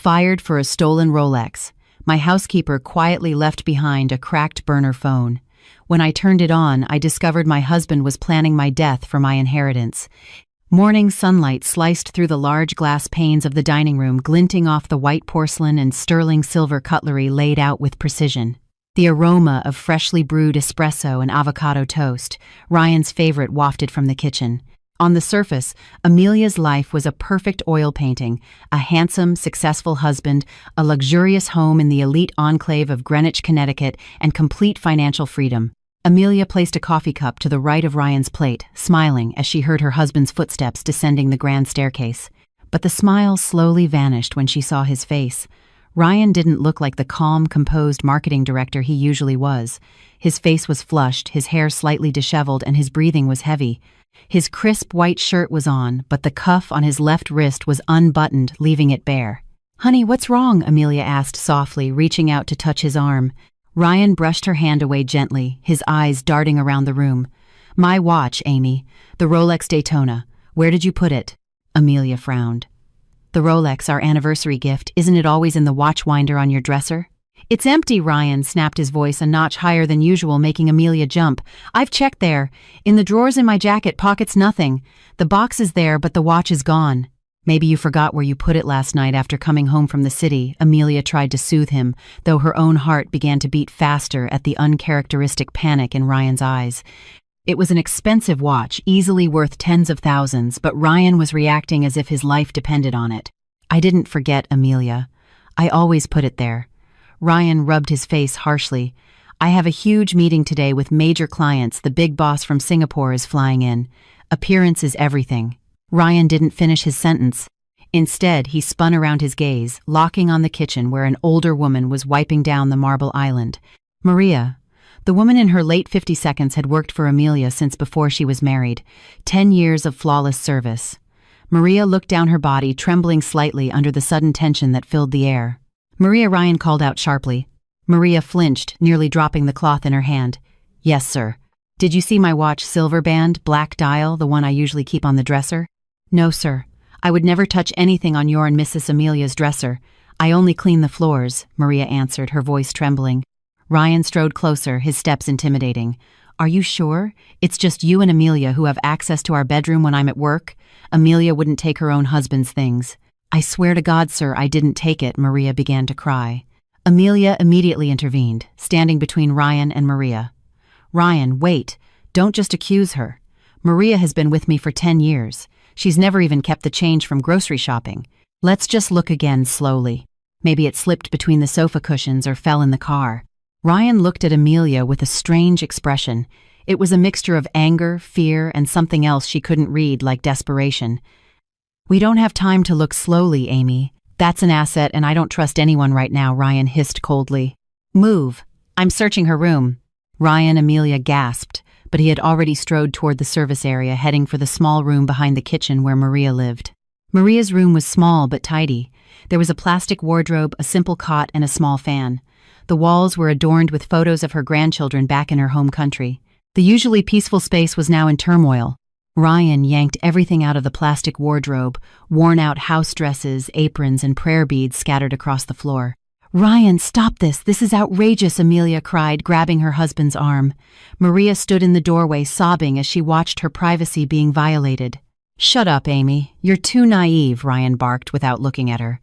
Fired for a stolen Rolex. My housekeeper quietly left behind a cracked burner phone. When I turned it on, I discovered my husband was planning my death for my inheritance. Morning sunlight sliced through the large glass panes of the dining room, glinting off the white porcelain and sterling silver cutlery laid out with precision. The aroma of freshly brewed espresso and avocado toast, Ryan's favorite, wafted from the kitchen. On the surface, Amelia's life was a perfect oil painting: a handsome, successful husband, a luxurious home in the elite enclave of Greenwich, Connecticut, and complete financial freedom. Amelia placed a coffee cup to the right of Ryan's plate, smiling as she heard her husband's footsteps descending the grand staircase. But the smile slowly vanished when she saw his face. Ryan didn't look like the calm, composed marketing director he usually was. His face was flushed, his hair slightly disheveled, and his breathing was heavy. His crisp white shirt was on, but the cuff on his left wrist was unbuttoned, leaving it bare. "Honey, what's wrong?" Amelia asked softly, reaching out to touch his arm. Ryan brushed her hand away gently, his eyes darting around the room. "My watch, Amy. The Rolex Daytona. Where did you put it?" Amelia frowned. "The Rolex, our anniversary gift. Isn't it always in the watch winder on your dresser?" "It's empty," Ryan snapped, his voice a notch higher than usual, making Amelia jump. "I've checked there. In the drawers in my jacket pockets, nothing. The box is there, but the watch is gone." "Maybe you forgot where you put it last night after coming home from the city," Amelia tried to soothe him, though her own heart began to beat faster at the uncharacteristic panic in Ryan's eyes. It was an expensive watch, easily worth tens of thousands, but Ryan was reacting as if his life depended on it. "I didn't forget, Amelia. I always put it there." Ryan rubbed his face harshly. "I have a huge meeting today with major clients. The big boss from Singapore is flying in. Appearance is everything." Ryan didn't finish his sentence. Instead, he spun around his gaze, locking on the kitchen where an older woman was wiping down the marble island. Maria. The woman in her late 50s had worked for Amelia since before she was married. 10 years of flawless service. Maria looked down her body, trembling slightly under the sudden tension that filled the air. "Maria," Ryan called out sharply. Maria flinched, nearly dropping the cloth in her hand. "Yes, sir." "Did you see my watch, silver band, black dial, the one I usually keep on the dresser?" "No, sir. I would never touch anything on your and Mrs. Amelia's dresser. I only clean the floors," Maria answered, her voice trembling. Ryan strode closer, his steps intimidating. "Are you sure? It's just you and Amelia who have access to our bedroom when I'm at work? Amelia wouldn't take her own husband's things." "I swear to God, sir, I didn't take it," Maria began to cry. Amelia immediately intervened, standing between Ryan and Maria. "Ryan, wait. Don't just accuse her. Maria has been with me for 10 years. She's never even kept the change from grocery shopping. Let's just look again slowly. Maybe it slipped between the sofa cushions or fell in the car." Ryan looked at Amelia with a strange expression. It was a mixture of anger, fear, and something else she couldn't read, like desperation. "We don't have time to look slowly, Amy. That's an asset, and I don't trust anyone right now," Ryan hissed coldly. "Move. I'm searching her room." Ryan, Amelia gasped, but he had already strode toward the service area, heading for the small room behind the kitchen where Maria lived. Maria's room was small but tidy. There was a plastic wardrobe, a simple cot, and a small fan. The walls were adorned with photos of her grandchildren back in her home country. The usually peaceful space was now in turmoil. Ryan yanked everything out of the plastic wardrobe, worn-out house dresses, aprons, and prayer beads scattered across the floor. "Ryan, stop this! This is outrageous!" Amelia cried, grabbing her husband's arm. Maria stood in the doorway, sobbing as she watched her privacy being violated. "Shut up, Amy. You're too naive," Ryan barked without looking at her.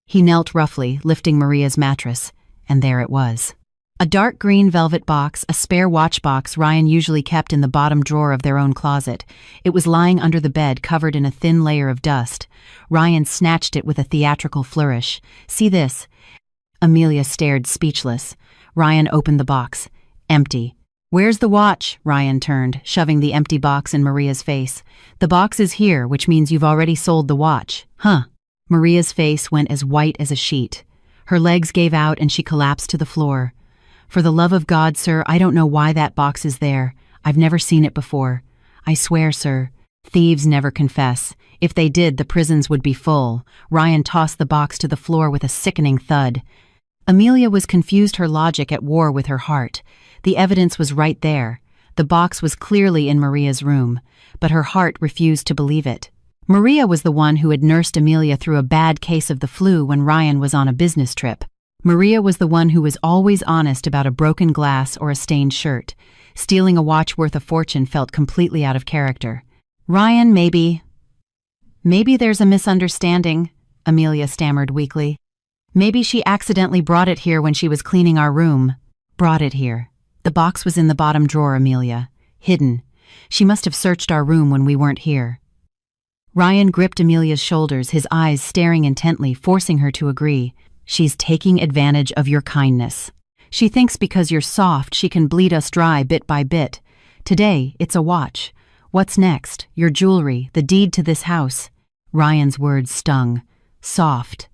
He knelt roughly, lifting Maria's mattress, and there it was. A dark green velvet box, a spare watch box Ryan usually kept in the bottom drawer of their own closet. It was lying under the bed, covered in a thin layer of dust. Ryan snatched it with a theatrical flourish. "See this?" Amelia stared, speechless. Ryan opened the box. Empty. "Where's the watch?" Ryan turned, shoving the empty box in Maria's face. "The box is here, which means you've already sold the watch." "Huh." Maria's face went as white as a sheet. Her legs gave out and she collapsed to the floor. "For the love of God, sir, I don't know why that box is there. I've never seen it before. I swear, sir. Thieves never confess. If they did, the prisons would be full." Ryan tossed the box to the floor with a sickening thud. Amelia was confused, her logic at war with her heart. The evidence was right there. The box was clearly in Maria's room, but her heart refused to believe it. Maria was the one who had nursed Amelia through a bad case of the flu when Ryan was on a business trip. Maria was the one who was always honest about a broken glass or a stained shirt. Stealing a watch worth a fortune felt completely out of character. Ryan, maybe there's a misunderstanding, Amelia stammered weakly. Maybe she accidentally brought it here when she was cleaning our room. Brought it here. The box was in the bottom drawer, Amelia. Hidden. She must have searched our room when we weren't here. Ryan gripped Amelia's shoulders, his eyes staring intently, forcing her to agree. She's taking advantage of your kindness. She thinks because you're soft, she can bleed us dry bit by bit. Today, it's a watch. What's next? Your jewelry, the deed to this house. Ryan's words stung. Soft.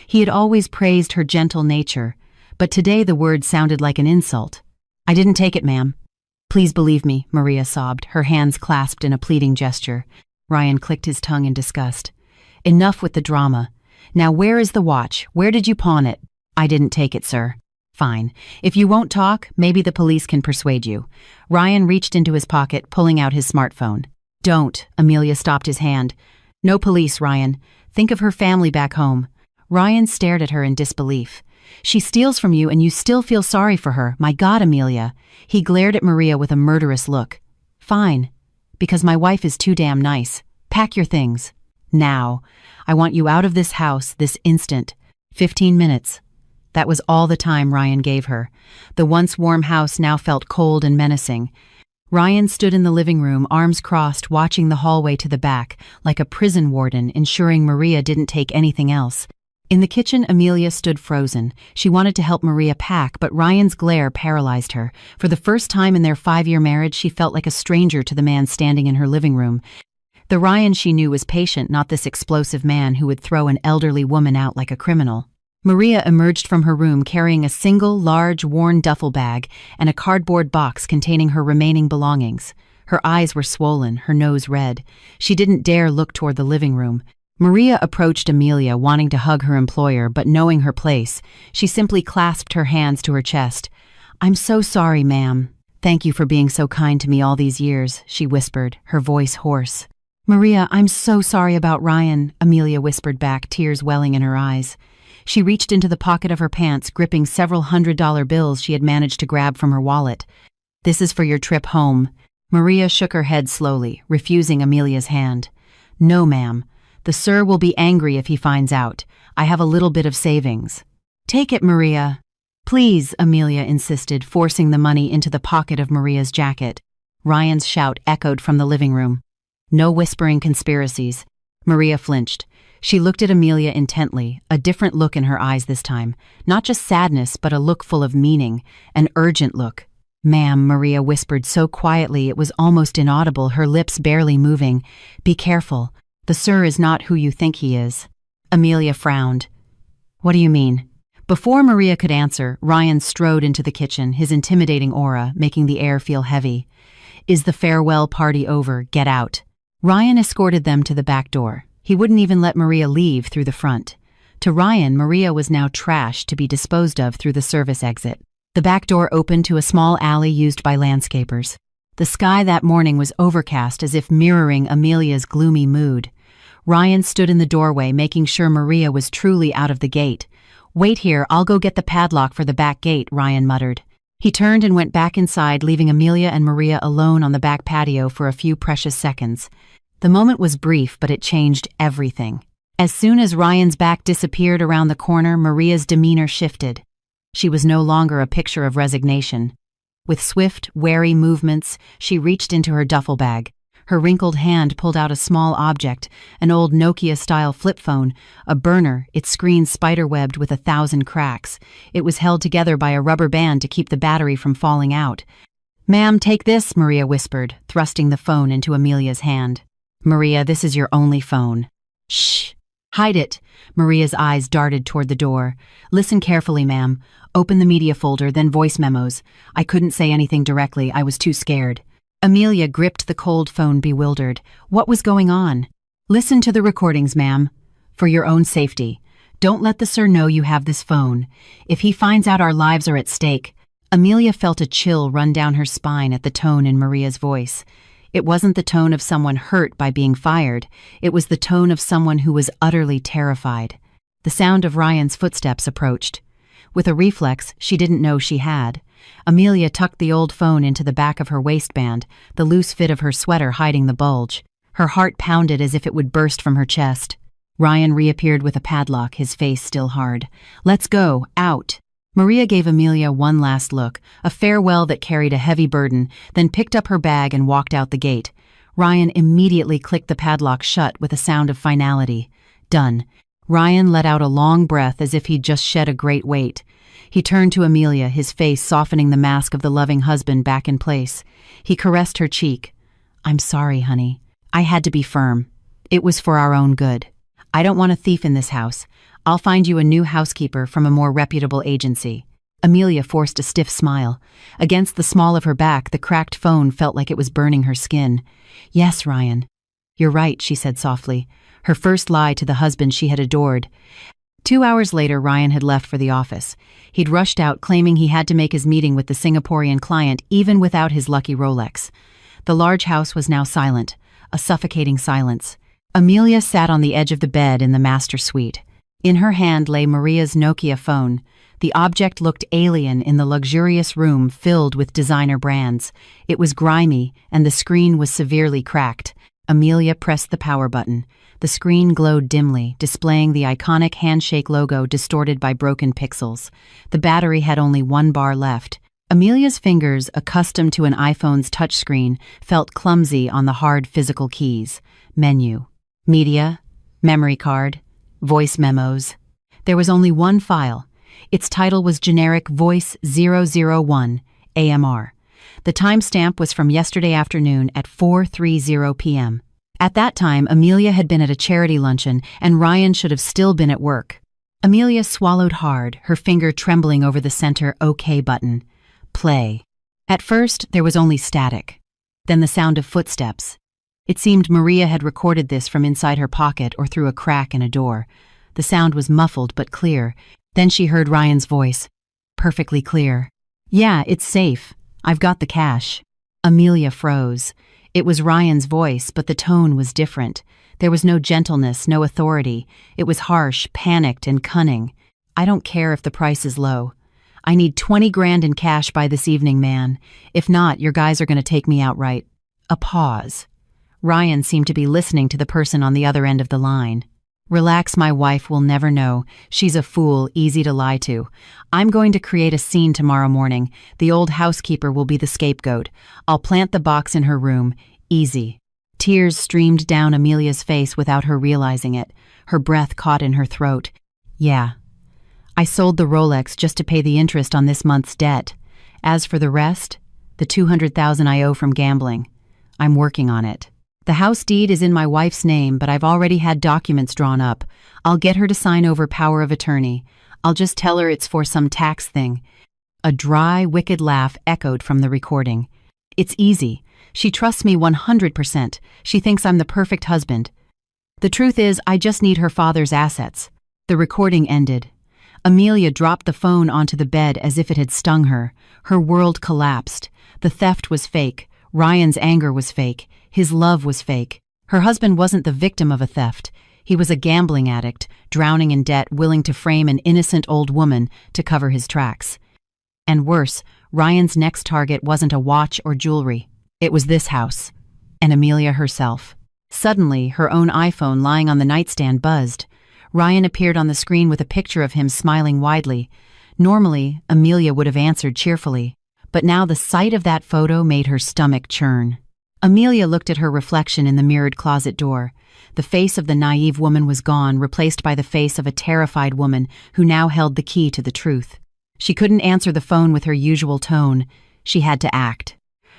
He had always praised her gentle nature, but today the word sounded like an insult. I didn't take it, ma'am. Please believe me, Maria sobbed, her hands clasped in a pleading gesture. Ryan clicked his tongue in disgust. Enough with the drama. Now where is the watch? Where did you pawn it? I didn't take it, sir. Fine. If you won't talk, maybe the police can persuade you. Ryan reached into his pocket, pulling out his smartphone. Don't, Amelia stopped his hand. No police, Ryan. Think of her family back home. Ryan stared at her in disbelief. She steals from you and you still feel sorry for her. My God, Amelia. He glared at Maria with a murderous look. Fine. Because my wife is too damn nice. Pack your things. Now. I want you out of this house this instant. 15 minutes. That was all the time Ryan gave her. The once warm house now felt cold and menacing. Ryan stood in the living room, arms crossed, watching the hallway to the back, like a prison warden, ensuring Maria didn't take anything else. In the kitchen, Amelia stood frozen. She wanted to help Maria pack, but Ryan's glare paralyzed her. For the first time in their 5-year marriage, she felt like a stranger to the man standing in her living room. The Ryan she knew was patient, not this explosive man who would throw an elderly woman out like a criminal. Maria emerged from her room carrying a single, large, worn duffel bag and a cardboard box containing her remaining belongings. Her eyes were swollen, her nose red. She didn't dare look toward the living room. Maria approached Amelia, wanting to hug her employer, but knowing her place, she simply clasped her hands to her chest. I'm so sorry, ma'am. Thank you for being so kind to me all these years, she whispered, her voice hoarse. Maria, I'm so sorry about Ryan, Amelia whispered back, tears welling in her eyes. She reached into the pocket of her pants, gripping several $100 bills she had managed to grab from her wallet. This is for your trip home. Maria shook her head slowly, refusing Amelia's hand. No, ma'am. The sir will be angry if he finds out. I have a little bit of savings. Take it, Maria. Please, Amelia insisted, forcing the money into the pocket of Maria's jacket. Ryan's shout echoed from the living room. No whispering conspiracies. Maria flinched. She looked at Amelia intently, a different look in her eyes this time. Not just sadness, but a look full of meaning, an urgent look. Ma'am, Maria whispered so quietly it was almost inaudible, her lips barely moving. Be careful. The sir is not who you think he is. Amelia frowned. What do you mean? Before Maria could answer, Ryan strode into the kitchen, his intimidating aura making the air feel heavy. Is the farewell party over? Get out. Ryan escorted them to the back door. He wouldn't even let Maria leave through the front. To Ryan, Maria was now trash to be disposed of through the service exit. The back door opened to a small alley used by landscapers. The sky that morning was overcast, as if mirroring Amelia's gloomy mood. Ryan stood in the doorway, making sure Maria was truly out of the gate. Wait here, I'll go get the padlock for the back gate, Ryan muttered. He turned and went back inside, leaving Amelia and Maria alone on the back patio for a few precious seconds. The moment was brief, but it changed everything. As soon as Ryan's back disappeared around the corner, Maria's demeanor shifted. She was no longer a picture of resignation. With swift, wary movements, she reached into her duffel bag. Her wrinkled hand pulled out a small object, an old Nokia-style flip phone, a burner, its screen spiderwebbed with 1,000 cracks. It was held together by a rubber band to keep the battery from falling out. Ma'am, take this, Maria whispered, thrusting the phone into Amelia's hand. Maria, this is your only phone. Shh. Hide it. Maria's eyes darted toward the door. Listen carefully, ma'am. Open the media folder, then voice memos. I couldn't say anything directly, I was too scared. Amelia gripped the cold phone, bewildered. What was going on? Listen to the recordings, ma'am. For your own safety. Don't let the sir know you have this phone. If he finds out our lives are at stake. Amelia felt a chill run down her spine at the tone in Maria's voice. It wasn't the tone of someone hurt by being fired, it was the tone of someone who was utterly terrified. The sound of Ryan's footsteps approached. With a reflex she didn't know she had, Amelia tucked the old phone into the back of her waistband, the loose fit of her sweater hiding the bulge. Her heart pounded as if it would burst from her chest. Ryan reappeared with a padlock, his face still hard. "Let's go, out." Maria gave Amelia one last look, a farewell that carried a heavy burden, then picked up her bag and walked out the gate. Ryan immediately clicked the padlock shut with a sound of finality. Done. Ryan let out a long breath as if he'd just shed a great weight. He turned to Amelia, his face softening the mask of the loving husband back in place. He caressed her cheek. "I'm sorry, honey. I had to be firm. It was for our own good. I don't want a thief in this house. I'll find you a new housekeeper from a more reputable agency." Amelia forced a stiff smile. Against the small of her back, the cracked phone felt like it was burning her skin. "Yes, Ryan. You're right," she said softly, her first lie to the husband she had adored. 2 hours later, Ryan had left for the office. He'd rushed out, claiming he had to make his meeting with the Singaporean client even without his lucky Rolex. The large house was now silent, a suffocating silence. Amelia sat on the edge of the bed in the master suite. In her hand lay Maria's Nokia phone. The object looked alien in the luxurious room filled with designer brands. It was grimy, and the screen was severely cracked. Amelia pressed the power button. The screen glowed dimly, displaying the iconic handshake logo distorted by broken pixels. The battery had only 1 bar left. Amelia's fingers, accustomed to an iPhone's touchscreen, felt clumsy on the hard physical keys. Menu. Media. Memory card. Voice memos. There was only one file. Its title was generic Voice 001, AMR. The timestamp was from yesterday afternoon at 4:30 p.m. At that time, Amelia had been at a charity luncheon, and Ryan should have still been at work. Amelia swallowed hard, her finger trembling over the center OK button. Play. At first, there was only static. Then the sound of footsteps. It seemed Maria had recorded this from inside her pocket or through a crack in a door. The sound was muffled but clear. Then she heard Ryan's voice. Perfectly clear. "Yeah, it's safe. I've got the cash." Amelia froze. It was Ryan's voice, but the tone was different. There was no gentleness, no authority. It was harsh, panicked, and cunning. "I don't care if the price is low. I need 20 grand in cash by this evening, man. If not, your guys are going to take me outright." A pause. Ryan seemed to be listening to the person on the other end of the line. "Relax, my wife will never know. She's a fool, easy to lie to. I'm going to create a scene tomorrow morning. The old housekeeper will be the scapegoat. I'll plant the box in her room. Easy." Tears streamed down Amelia's face without her realizing it. Her breath caught in her throat. "Yeah. I sold the Rolex just to pay the interest on this month's debt. As for the rest, the $200,000 I owe from gambling, I'm working on it. The house deed is in my wife's name, but I've already had documents drawn up. I'll get her to sign over power of attorney. I'll just tell her it's for some tax thing." A dry, wicked laugh echoed from the recording. "It's easy. She trusts me 100%. She thinks I'm the perfect husband. The truth is, I just need her father's assets." The recording ended. Amelia dropped the phone onto the bed as if it had stung her. Her world collapsed. The theft was fake. Ryan's anger was fake. His love was fake. Her husband wasn't the victim of a theft. He was a gambling addict, drowning in debt, willing to frame an innocent old woman to cover his tracks. And worse, Ryan's next target wasn't a watch or jewelry. It was this house, and Amelia herself. Suddenly, her own iPhone lying on the nightstand buzzed. Ryan appeared on the screen with a picture of him smiling widely. Normally, Amelia would have answered cheerfully, but now the sight of that photo made her stomach churn. Amelia looked at her reflection in the mirrored closet door. The face of the naive woman was gone, replaced by the face of a terrified woman who now held the key to the truth. She couldn't answer the phone with her usual tone. She had to act.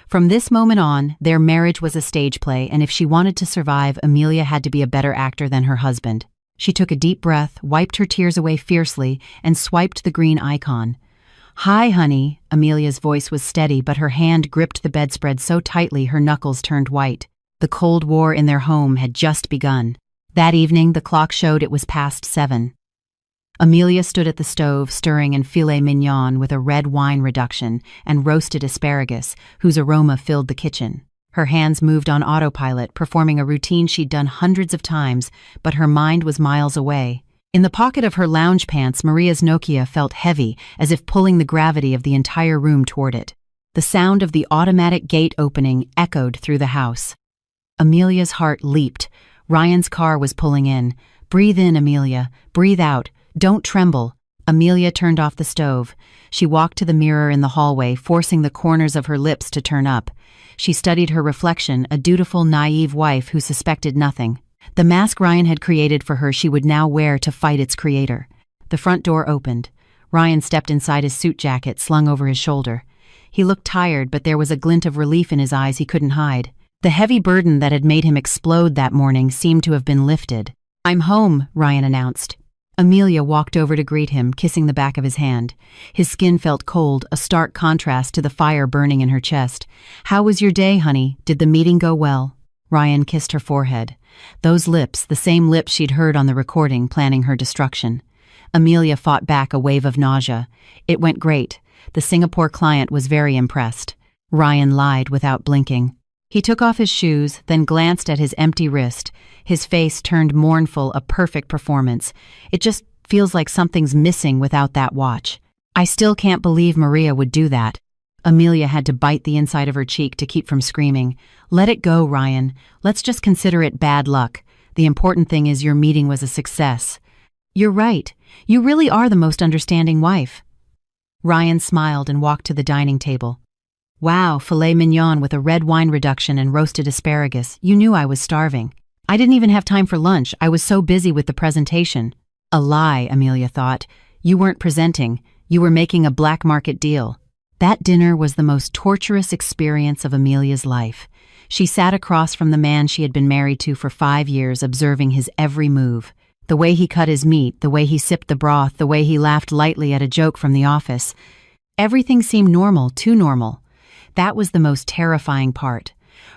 From this moment on, their marriage was a stage play, and if she wanted to survive, Amelia had to be a better actor than her husband. She took a deep breath, wiped her tears away fiercely, and swiped the green icon. "Hi, honey." Amelia's voice was steady, but her hand gripped the bedspread so tightly her knuckles turned white. The Cold War in their home had just begun. That evening, the clock showed it was past 7. Amelia stood at the stove, stirring in filet mignon with a red wine reduction and roasted asparagus, whose aroma filled the kitchen. Her hands moved on autopilot, performing a routine she'd done hundreds of times, but her mind was miles away. In the pocket of her lounge pants, Maria's Nokia felt heavy, as if pulling the gravity of the entire room toward it. The sound of the automatic gate opening echoed through the house. Amelia's heart leaped. Ryan's car was pulling in. "Breathe in, Amelia. Breathe out. Don't tremble." Amelia turned off the stove. She walked to the mirror in the hallway, forcing the corners of her lips to turn up. She studied her reflection, a dutiful, naive wife who suspected nothing. The mask Ryan had created for her she would now wear to fight its creator. The front door opened. Ryan stepped inside his suit jacket, slung over his shoulder. He looked tired, but there was a glint of relief in his eyes he couldn't hide. The heavy burden that had made him explode that morning seemed to have been lifted. "I'm home," Ryan announced. Amelia walked over to greet him, kissing the back of his hand. His skin felt cold, a stark contrast to the fire burning in her chest. "How was your day, honey? Did the meeting go well?" Ryan kissed her forehead. Those lips, the same lips she'd heard on the recording, planning her destruction. Amelia fought back a wave of nausea. "It went great. The Singapore client was very impressed." Ryan lied without blinking. He took off his shoes, then glanced at his empty wrist. His face turned mournful, a perfect performance. "It just feels like something's missing without that watch. I still can't believe Maria would do that." Amelia had to bite the inside of her cheek to keep from screaming. "Let it go, Ryan. Let's just consider it bad luck. The important thing is your meeting was a success." "You're right. You really are the most understanding wife." Ryan smiled and walked to the dining table. "Wow, filet mignon with a red wine reduction and roasted asparagus. You knew I was starving. I didn't even have time for lunch. I was so busy with the presentation." A lie, Amelia thought. You weren't presenting. You were making a black market deal. That dinner was the most torturous experience of Amelia's life. She sat across from the man she had been married to for 5 years, observing his every move. The way he cut his meat, the way he sipped the broth, the way he laughed lightly at a joke from the office. Everything seemed normal, too normal. That was the most terrifying part.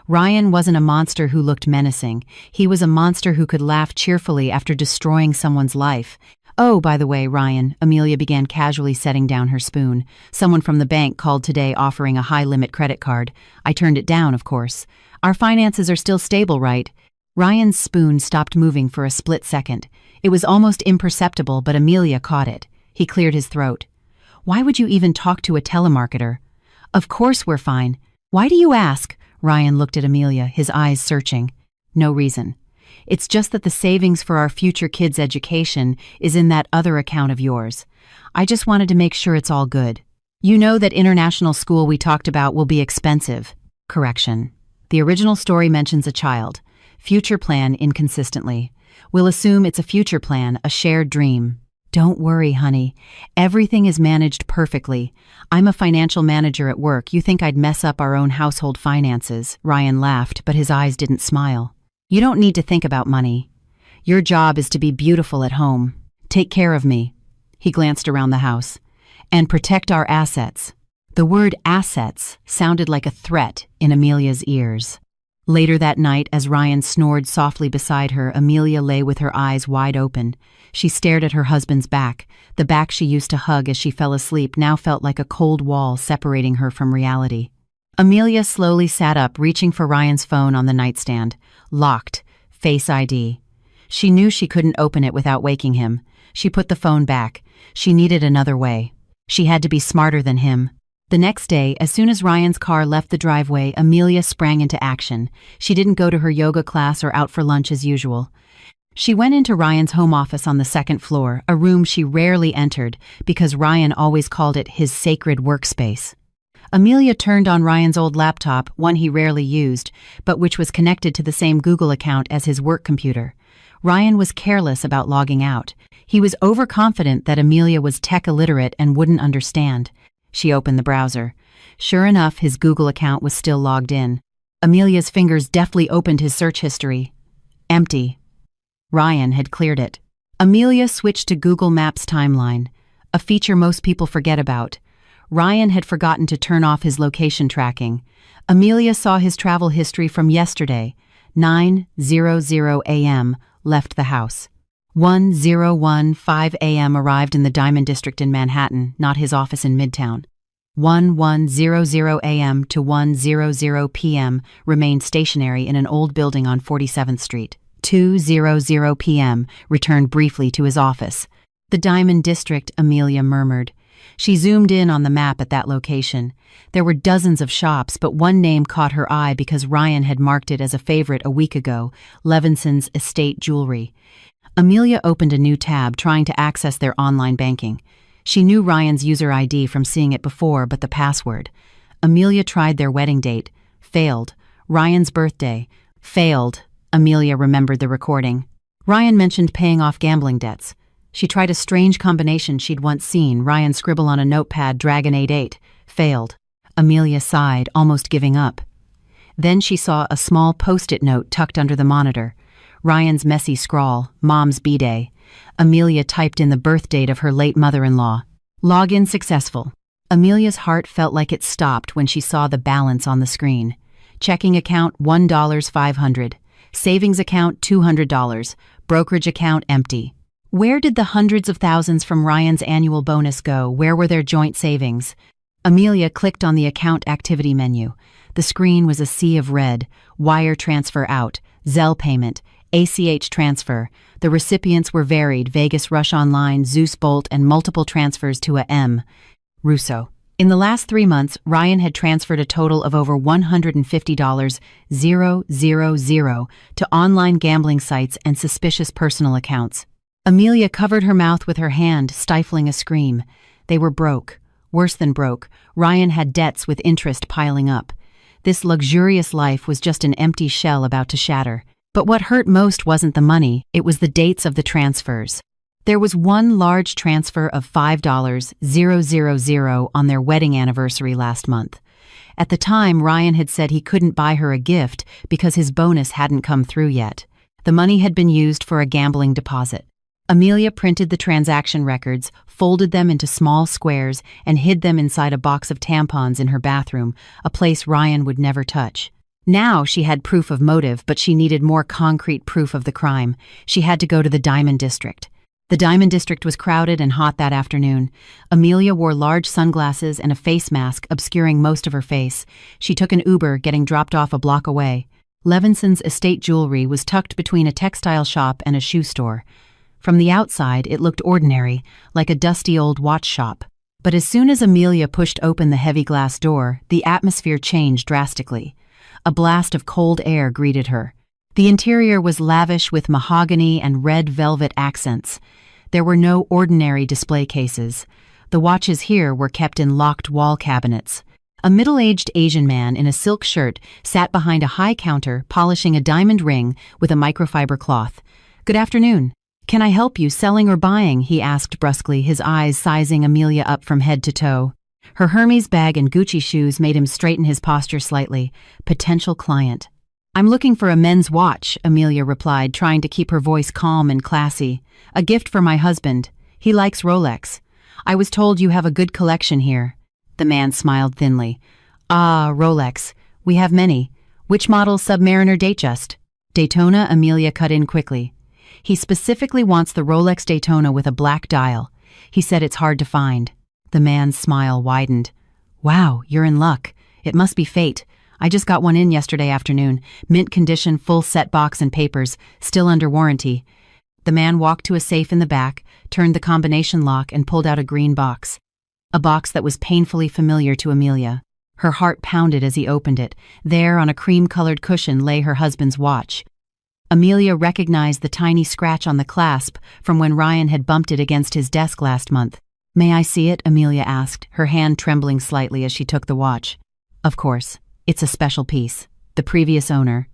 Ryan wasn't a monster who looked menacing. He was a monster who could laugh cheerfully after destroying someone's life. "Oh, by the way, Ryan," Amelia began casually setting down her spoon. "Someone from the bank called today offering a high-limit credit card. I turned it down, of course. Our finances are still stable, right?" Ryan's spoon stopped moving for a split second. It was almost imperceptible, but Amelia caught it. He cleared his throat. "Why would you even talk to a telemarketer?" "Of course we're fine. Why do you ask?" Ryan looked at Amelia, his eyes searching. "No reason. It's just that the savings for our future kids' education is in that other account of yours. I just wanted to make sure it's all good. You know that international school we talked about will be expensive." Correction. The original story mentions a child. Future plan inconsistently. We'll assume it's a future plan, a shared dream. "Don't worry, honey. Everything is managed perfectly. I'm a financial manager at work. You think I'd mess up our own household finances?" Ryan laughed, but his eyes didn't smile. "You don't need to think about money. Your job is to be beautiful at home. Take care of me." He glanced around the house. "And protect our assets." The word assets sounded like a threat in Amelia's ears. Later that night, as Ryan snored softly beside her, Amelia lay with her eyes wide open. She stared at her husband's back. The back she used to hug as she fell asleep now felt like a cold wall separating her from reality. Amelia slowly sat up, reaching for Ryan's phone on the nightstand. Locked. Face ID. She knew she couldn't open it without waking him. She put the phone back. She needed another way. She had to be smarter than him. The next day, as soon as Ryan's car left the driveway, Amelia sprang into action. She didn't go to her yoga class or out for lunch as usual. She went into Ryan's home office on the second floor, a room she rarely entered because Ryan always called it his sacred workspace. Amelia turned on Ryan's old laptop, one he rarely used, but which was connected to the same Google account as his work computer. Ryan was careless about logging out. He was overconfident that Amelia was tech illiterate and wouldn't understand. She opened the browser. Sure enough, his Google account was still logged in. Amelia's fingers deftly opened his search history. Empty. Ryan had cleared it. Amelia switched to Google Maps timeline, a feature most people forget about. Ryan had forgotten to turn off his location tracking. Amelia saw his travel history from yesterday. 9:00 a.m. left the house. 10:15 a.m. arrived in the Diamond District in Manhattan, not his office in Midtown. 11:00 a.m. to 1:00 p.m. remained stationary in an old building on 47th Street. 2:00 p.m. returned briefly to his office. The Diamond District, Amelia murmured. She zoomed in on the map at that location. There were dozens of shops, but one name caught her eye because Ryan had marked it as a favorite a week ago: Levinson's Estate Jewelry. Amelia opened a new tab, trying to access their online banking. She knew Ryan's user ID from seeing it before, but the password. Amelia tried their wedding date. Failed. Ryan's birthday. Failed. Amelia remembered the recording. Ryan mentioned paying off gambling debts. She tried a strange combination she'd once seen: Ryan scribble on a notepad, Dragon 88. Failed. Amelia sighed, almost giving up. Then she saw a small post-it note tucked under the monitor. Ryan's messy scrawl, Mom's B-Day. Amelia typed in the birth date of her late mother-in-law. Login successful. Amelia's heart felt like it stopped when she saw the balance on the screen. Checking account $1.500. Savings account $200. Brokerage account empty. Where did the hundreds of thousands from Ryan's annual bonus go? Where were their joint savings? Amelia clicked on the account activity menu. The screen was a sea of red. Wire transfer out. Zelle payment. ACH transfer. The recipients were varied: Vegas Rush Online, Zeus Bolt, and multiple transfers to a M. Russo. In the last 3 months, Ryan had transferred a total of over $150,000 to online gambling sites and suspicious personal accounts. Amelia covered her mouth with her hand, stifling a scream. They were broke. Worse than broke. Ryan had debts with interest piling up. This luxurious life was just an empty shell about to shatter. But what hurt most wasn't the money, it was the dates of the transfers. There was one large transfer of $5,000 on their wedding anniversary last month. At the time, Ryan had said he couldn't buy her a gift because his bonus hadn't come through yet. The money had been used for a gambling deposit. Amelia printed the transaction records, folded them into small squares, and hid them inside a box of tampons in her bathroom, a place Ryan would never touch. Now she had proof of motive, but she needed more concrete proof of the crime. She had to go to the Diamond District. The Diamond District was crowded and hot that afternoon. Amelia wore large sunglasses and a face mask obscuring most of her face. She took an Uber, getting dropped off a block away. Levinson's Estate Jewelry was tucked between a textile shop and a shoe store. From the outside, it looked ordinary, like a dusty old watch shop. But as soon as Amelia pushed open the heavy glass door, the atmosphere changed drastically. A blast of cold air greeted her. The interior was lavish with mahogany and red velvet accents. There were no ordinary display cases. The watches here were kept in locked wall cabinets. A middle-aged Asian man in a silk shirt sat behind a high counter, polishing a diamond ring with a microfiber cloth. "Good afternoon. Can I help you, selling or buying?" he asked brusquely, his eyes sizing Amelia up from head to toe. Her Hermes bag and Gucci shoes made him straighten his posture slightly. Potential client. "I'm looking for a men's watch," Amelia replied, trying to keep her voice calm and classy. "A gift for my husband. He likes Rolex. I was told you have a good collection here." The man smiled thinly. "Ah, Rolex. We have many. Which model Submariner Datejust?" "Daytona," Amelia cut in quickly. "He specifically wants the Rolex Daytona with a black dial. He said it's hard to find." The man's smile widened. "Wow, you're in luck. It must be fate. I just got one in yesterday afternoon. Mint condition, full set box and papers, still under warranty." The man walked to a safe in the back, turned the combination lock, and pulled out a green box. A box that was painfully familiar to Amelia. Her heart pounded as he opened it. There, on a cream-colored cushion, lay her husband's watch. Amelia recognized the tiny scratch on the clasp from when Ryan had bumped it against his desk last month. "May I see it?" Amelia asked, her hand trembling slightly as she took the watch. "Of course. It's a special piece. The previous owner.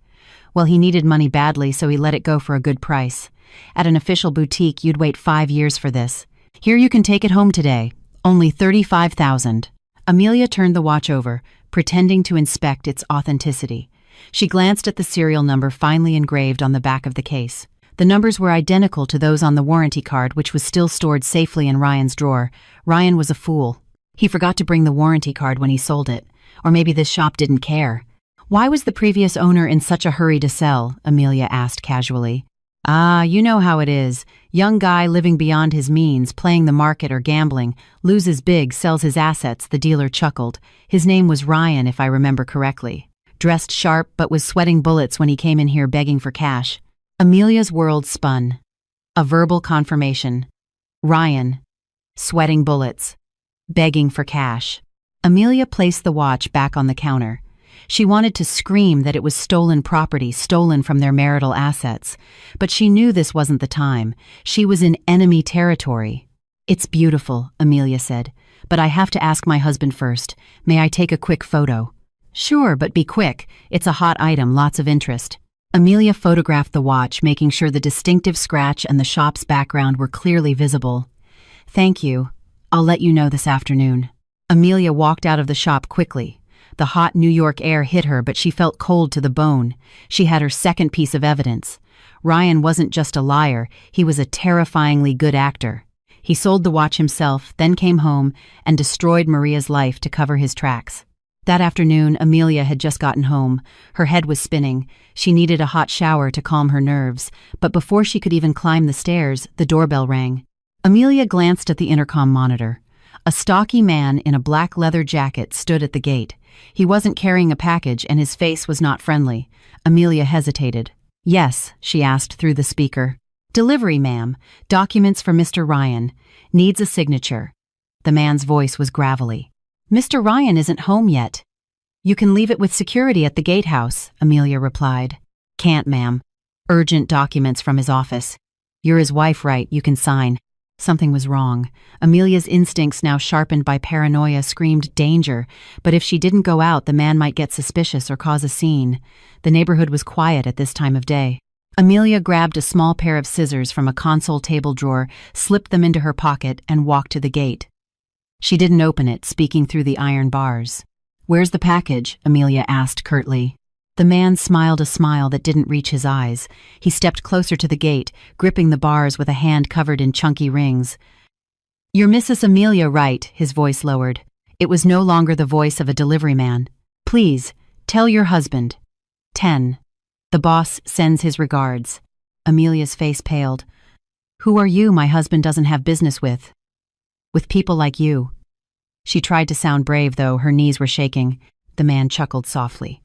Well, he needed money badly, so he let it go for a good price. At an official boutique, you'd wait 5 years for this. Here, you can take it home today. Only $35,000. Amelia turned the watch over, pretending to inspect its authenticity. She glanced at the serial number finely engraved on the back of the case. The numbers were identical to those on the warranty card, which was still stored safely in Ryan's drawer. Ryan was a fool. He forgot to bring the warranty card when he sold it. Or maybe this shop didn't care. "Why was the previous owner in such a hurry to sell?" Amelia asked casually. Ah, you know how it is. Young guy living beyond his means, playing the market or gambling, loses big, sells his assets, the dealer chuckled. His name was Ryan, if I remember correctly. Dressed sharp, but was sweating bullets when he came in here begging for cash. Amelia's world spun. A verbal confirmation. Ryan. Sweating bullets. Begging for cash. Amelia placed the watch back on the counter. She wanted to scream that it was stolen property, stolen from their marital assets. But she knew this wasn't the time. She was in enemy territory. "It's beautiful," Amelia said, "but I have to ask my husband first. May I take a quick photo?" "Sure, but be quick. It's a hot item, lots of interest." Amelia photographed the watch, making sure the distinctive scratch and the shop's background were clearly visible. "Thank you. I'll let you know this afternoon." Amelia walked out of the shop quickly. The hot New York air hit her, but she felt cold to the bone. She had her second piece of evidence. Ryan wasn't just a liar, he was a terrifyingly good actor. He sold the watch himself, then came home and destroyed Maria's life to cover his tracks. That afternoon, Amelia had just gotten home. Her head was spinning. She needed a hot shower to calm her nerves, but before she could even climb the stairs, the doorbell rang. Amelia glanced at the intercom monitor. A stocky man in a black leather jacket stood at the gate. He wasn't carrying a package and his face was not friendly. Amelia hesitated. "Yes," she asked through the speaker. "Delivery, ma'am. Documents for Mr. Ryan. Needs a signature." The man's voice was gravelly. "Mr. Ryan isn't home yet." "You can leave it with security at the gatehouse," Amelia replied. "Can't, ma'am. Urgent documents from his office. You're his wife, right? You can sign." Something was wrong. Amelia's instincts, now sharpened by paranoia, screamed danger, but if she didn't go out, the man might get suspicious or cause a scene. The neighborhood was quiet at this time of day. Amelia grabbed a small pair of scissors from a console table drawer, slipped them into her pocket, and walked to the gate. She didn't open it, speaking through the iron bars. "Where's the package?" Amelia asked curtly. The man smiled a smile that didn't reach his eyes. He stepped closer to the gate, gripping the bars with a hand covered in chunky rings. "You're Mrs. Amelia Wright," his voice lowered. It was no longer the voice of a delivery man. "Please, tell your husband. 10. The boss sends his regards." Amelia's face paled. "Who are you my husband doesn't have business with?" "With people like you." She tried to sound brave, though her knees were shaking. The man chuckled softly.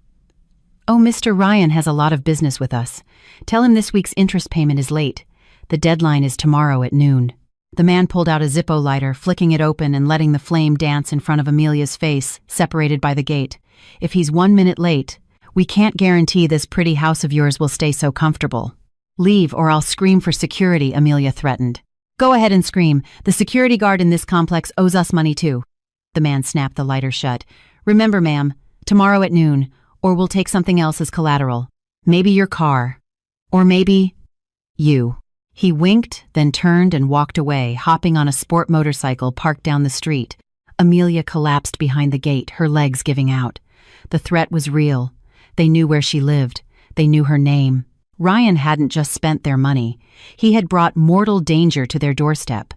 "Oh, Mr. Ryan has a lot of business with us. Tell him this week's interest payment is late. The deadline is tomorrow at noon." The man pulled out a Zippo lighter, flicking it open and letting the flame dance in front of Amelia's face, separated by the gate. "If he's 1 minute late, we can't guarantee this pretty house of yours will stay so comfortable. Leave or I'll scream for security," Amelia threatened. "Go ahead and scream. The security guard in this complex owes us money too." The man snapped the lighter shut. "Remember, ma'am, tomorrow at noon, or we'll take something else as collateral. Maybe your car. Or maybe you." He winked, then turned and walked away, hopping on a sport motorcycle parked down the street. Amelia collapsed behind the gate, her legs giving out. The threat was real. They knew where she lived. They knew her name. Ryan hadn't just spent their money. He had brought mortal danger to their doorstep.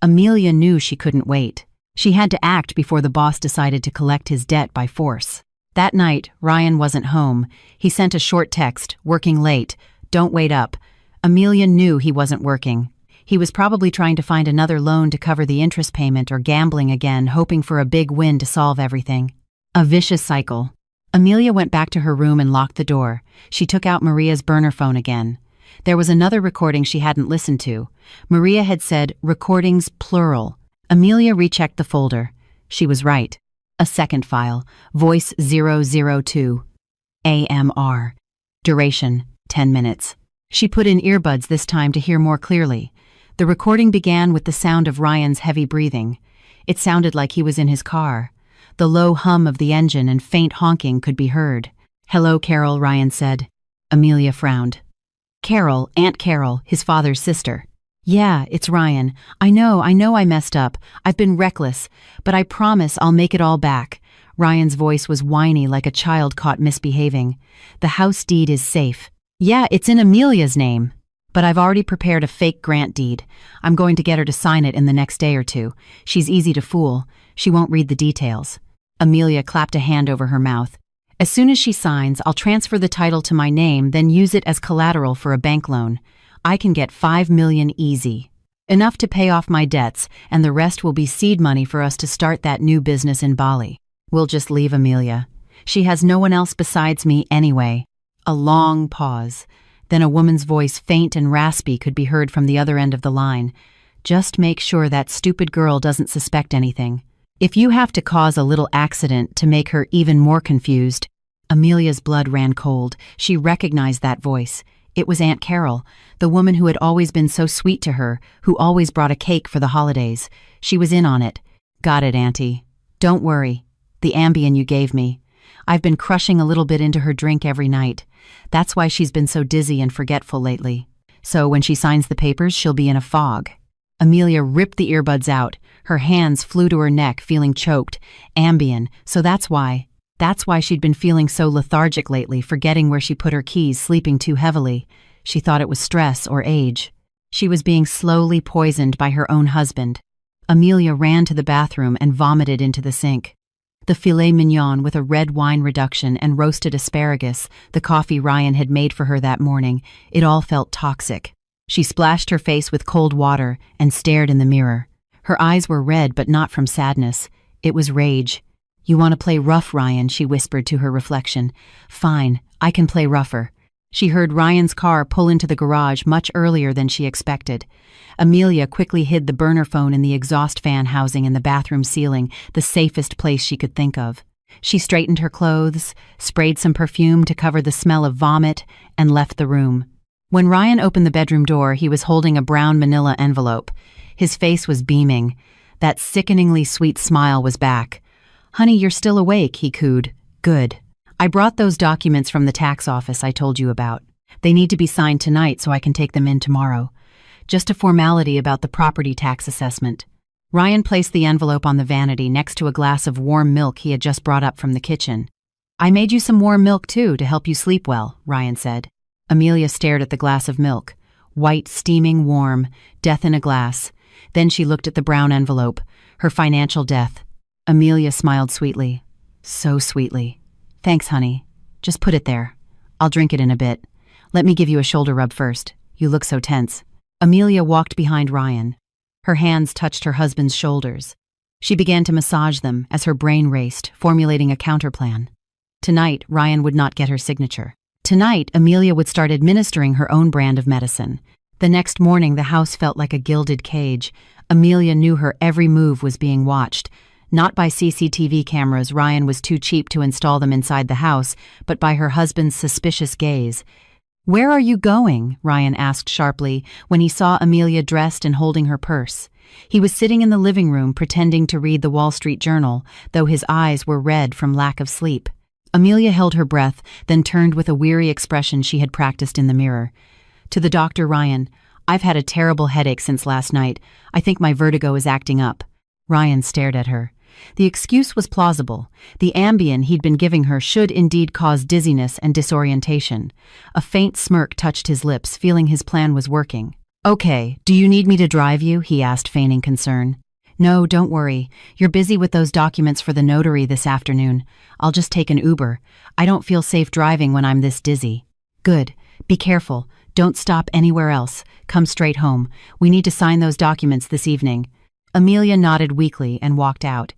Amelia knew she couldn't wait. She had to act before the boss decided to collect his debt by force. That night, Ryan wasn't home. He sent a short text, "Working late. Don't wait up." Amelia knew he wasn't working. He was probably trying to find another loan to cover the interest payment or gambling again, hoping for a big win to solve everything. A vicious cycle. Amelia went back to her room and locked the door. She took out Maria's burner phone again. There was another recording she hadn't listened to. Maria had said, "recordings plural." Amelia rechecked the folder. She was right. A second file, voice 002, AMR. Duration, 10 minutes. She put in earbuds this time to hear more clearly. The recording began with the sound of Ryan's heavy breathing. It sounded like he was in his car. The low hum of the engine and faint honking could be heard. "Hello, Carol," Ryan said. Amelia frowned. "Carol, Aunt Carol, his father's sister." "Yeah, it's Ryan. I know I messed up. I've been reckless, but I promise I'll make it all back." Ryan's voice was whiny like a child caught misbehaving. "The house deed is safe." "Yeah, it's in Amelia's name. But I've already prepared a fake grant deed. I'm going to get her to sign it in the next day or two. She's easy to fool. She won't read the details." Amelia clapped a hand over her mouth. "As soon as she signs, I'll transfer the title to my name, then use it as collateral for a bank loan. I can get $5 million easy. Enough to pay off my debts, and the rest will be seed money for us to start that new business in Bali. We'll just leave Amelia. She has no one else besides me anyway." A long pause. Then a woman's voice, faint and raspy, could be heard from the other end of the line. "Just make sure that stupid girl doesn't suspect anything. If you have to cause a little accident to make her even more confused." Amelia's blood ran cold. She recognized that voice. It was Aunt Carol, the woman who had always been so sweet to her, who always brought a cake for the holidays. She was in on it. "Got it, Auntie. Don't worry. The Ambien you gave me. I've been crushing a little bit into her drink every night. That's why she's been so dizzy and forgetful lately. So when she signs the papers, she'll be in a fog." Amelia ripped the earbuds out. Her hands flew to her neck, feeling choked. Ambien, so that's why. That's why she'd been feeling so lethargic lately, forgetting where she put her keys, sleeping too heavily. She thought it was stress or age. She was being slowly poisoned by her own husband. Amelia ran to the bathroom and vomited into the sink. The filet mignon with a red wine reduction and roasted asparagus, the coffee Ryan had made for her that morning, it all felt toxic. She splashed her face with cold water and stared in the mirror. Her eyes were red, but not from sadness. It was rage. "You want to play rough, Ryan," she whispered to her reflection. "Fine, I can play rougher." She heard Ryan's car pull into the garage much earlier than she expected. Amelia quickly hid the burner phone in the exhaust fan housing in the bathroom ceiling, the safest place she could think of. She straightened her clothes, sprayed some perfume to cover the smell of vomit, and left the room. When Ryan opened the bedroom door, he was holding a brown manila envelope. His face was beaming. That sickeningly sweet smile was back. "Honey, you're still awake," he cooed. "Good. I brought those documents from the tax office I told you about. They need to be signed tonight so I can take them in tomorrow. Just a formality about the property tax assessment." Ryan placed the envelope on the vanity next to a glass of warm milk he had just brought up from the kitchen. "I made you some warm milk too to help you sleep well," Ryan said. Amelia stared at the glass of milk. White, steaming, warm, death in a glass. Then she looked at the brown envelope, her financial death. Amelia smiled sweetly. So sweetly. "Thanks, honey. Just put it there. I'll drink it in a bit. Let me give you a shoulder rub first. You look so tense." Amelia walked behind Ryan. Her hands touched her husband's shoulders. She began to massage them as her brain raced, formulating a counterplan. Tonight, Ryan would not get her signature. Tonight, Amelia would start administering her own brand of medicine. The next morning, the house felt like a gilded cage. Amelia knew her every move was being watched. Not by CCTV cameras, Ryan was too cheap to install them inside the house, but by her husband's suspicious gaze. "Where are you going?" Ryan asked sharply when he saw Amelia dressed and holding her purse. He was sitting in the living room pretending to read the Wall Street Journal, though his eyes were red from lack of sleep. Amelia held her breath, then turned with a weary expression she had practiced in the mirror. "To the doctor, Ryan. I've had a terrible headache since last night. I think my vertigo is acting up." Ryan stared at her. The excuse was plausible. The Ambien he'd been giving her should indeed cause dizziness and disorientation. A faint smirk touched his lips, feeling his plan was working. "Okay, do you need me to drive you?" he asked, feigning concern. "No, don't worry. You're busy with those documents for the notary this afternoon. I'll just take an Uber. I don't feel safe driving when I'm this dizzy." "Good. Be careful. Don't stop anywhere else. Come straight home. We need to sign those documents this evening." Amelia nodded weakly and walked out.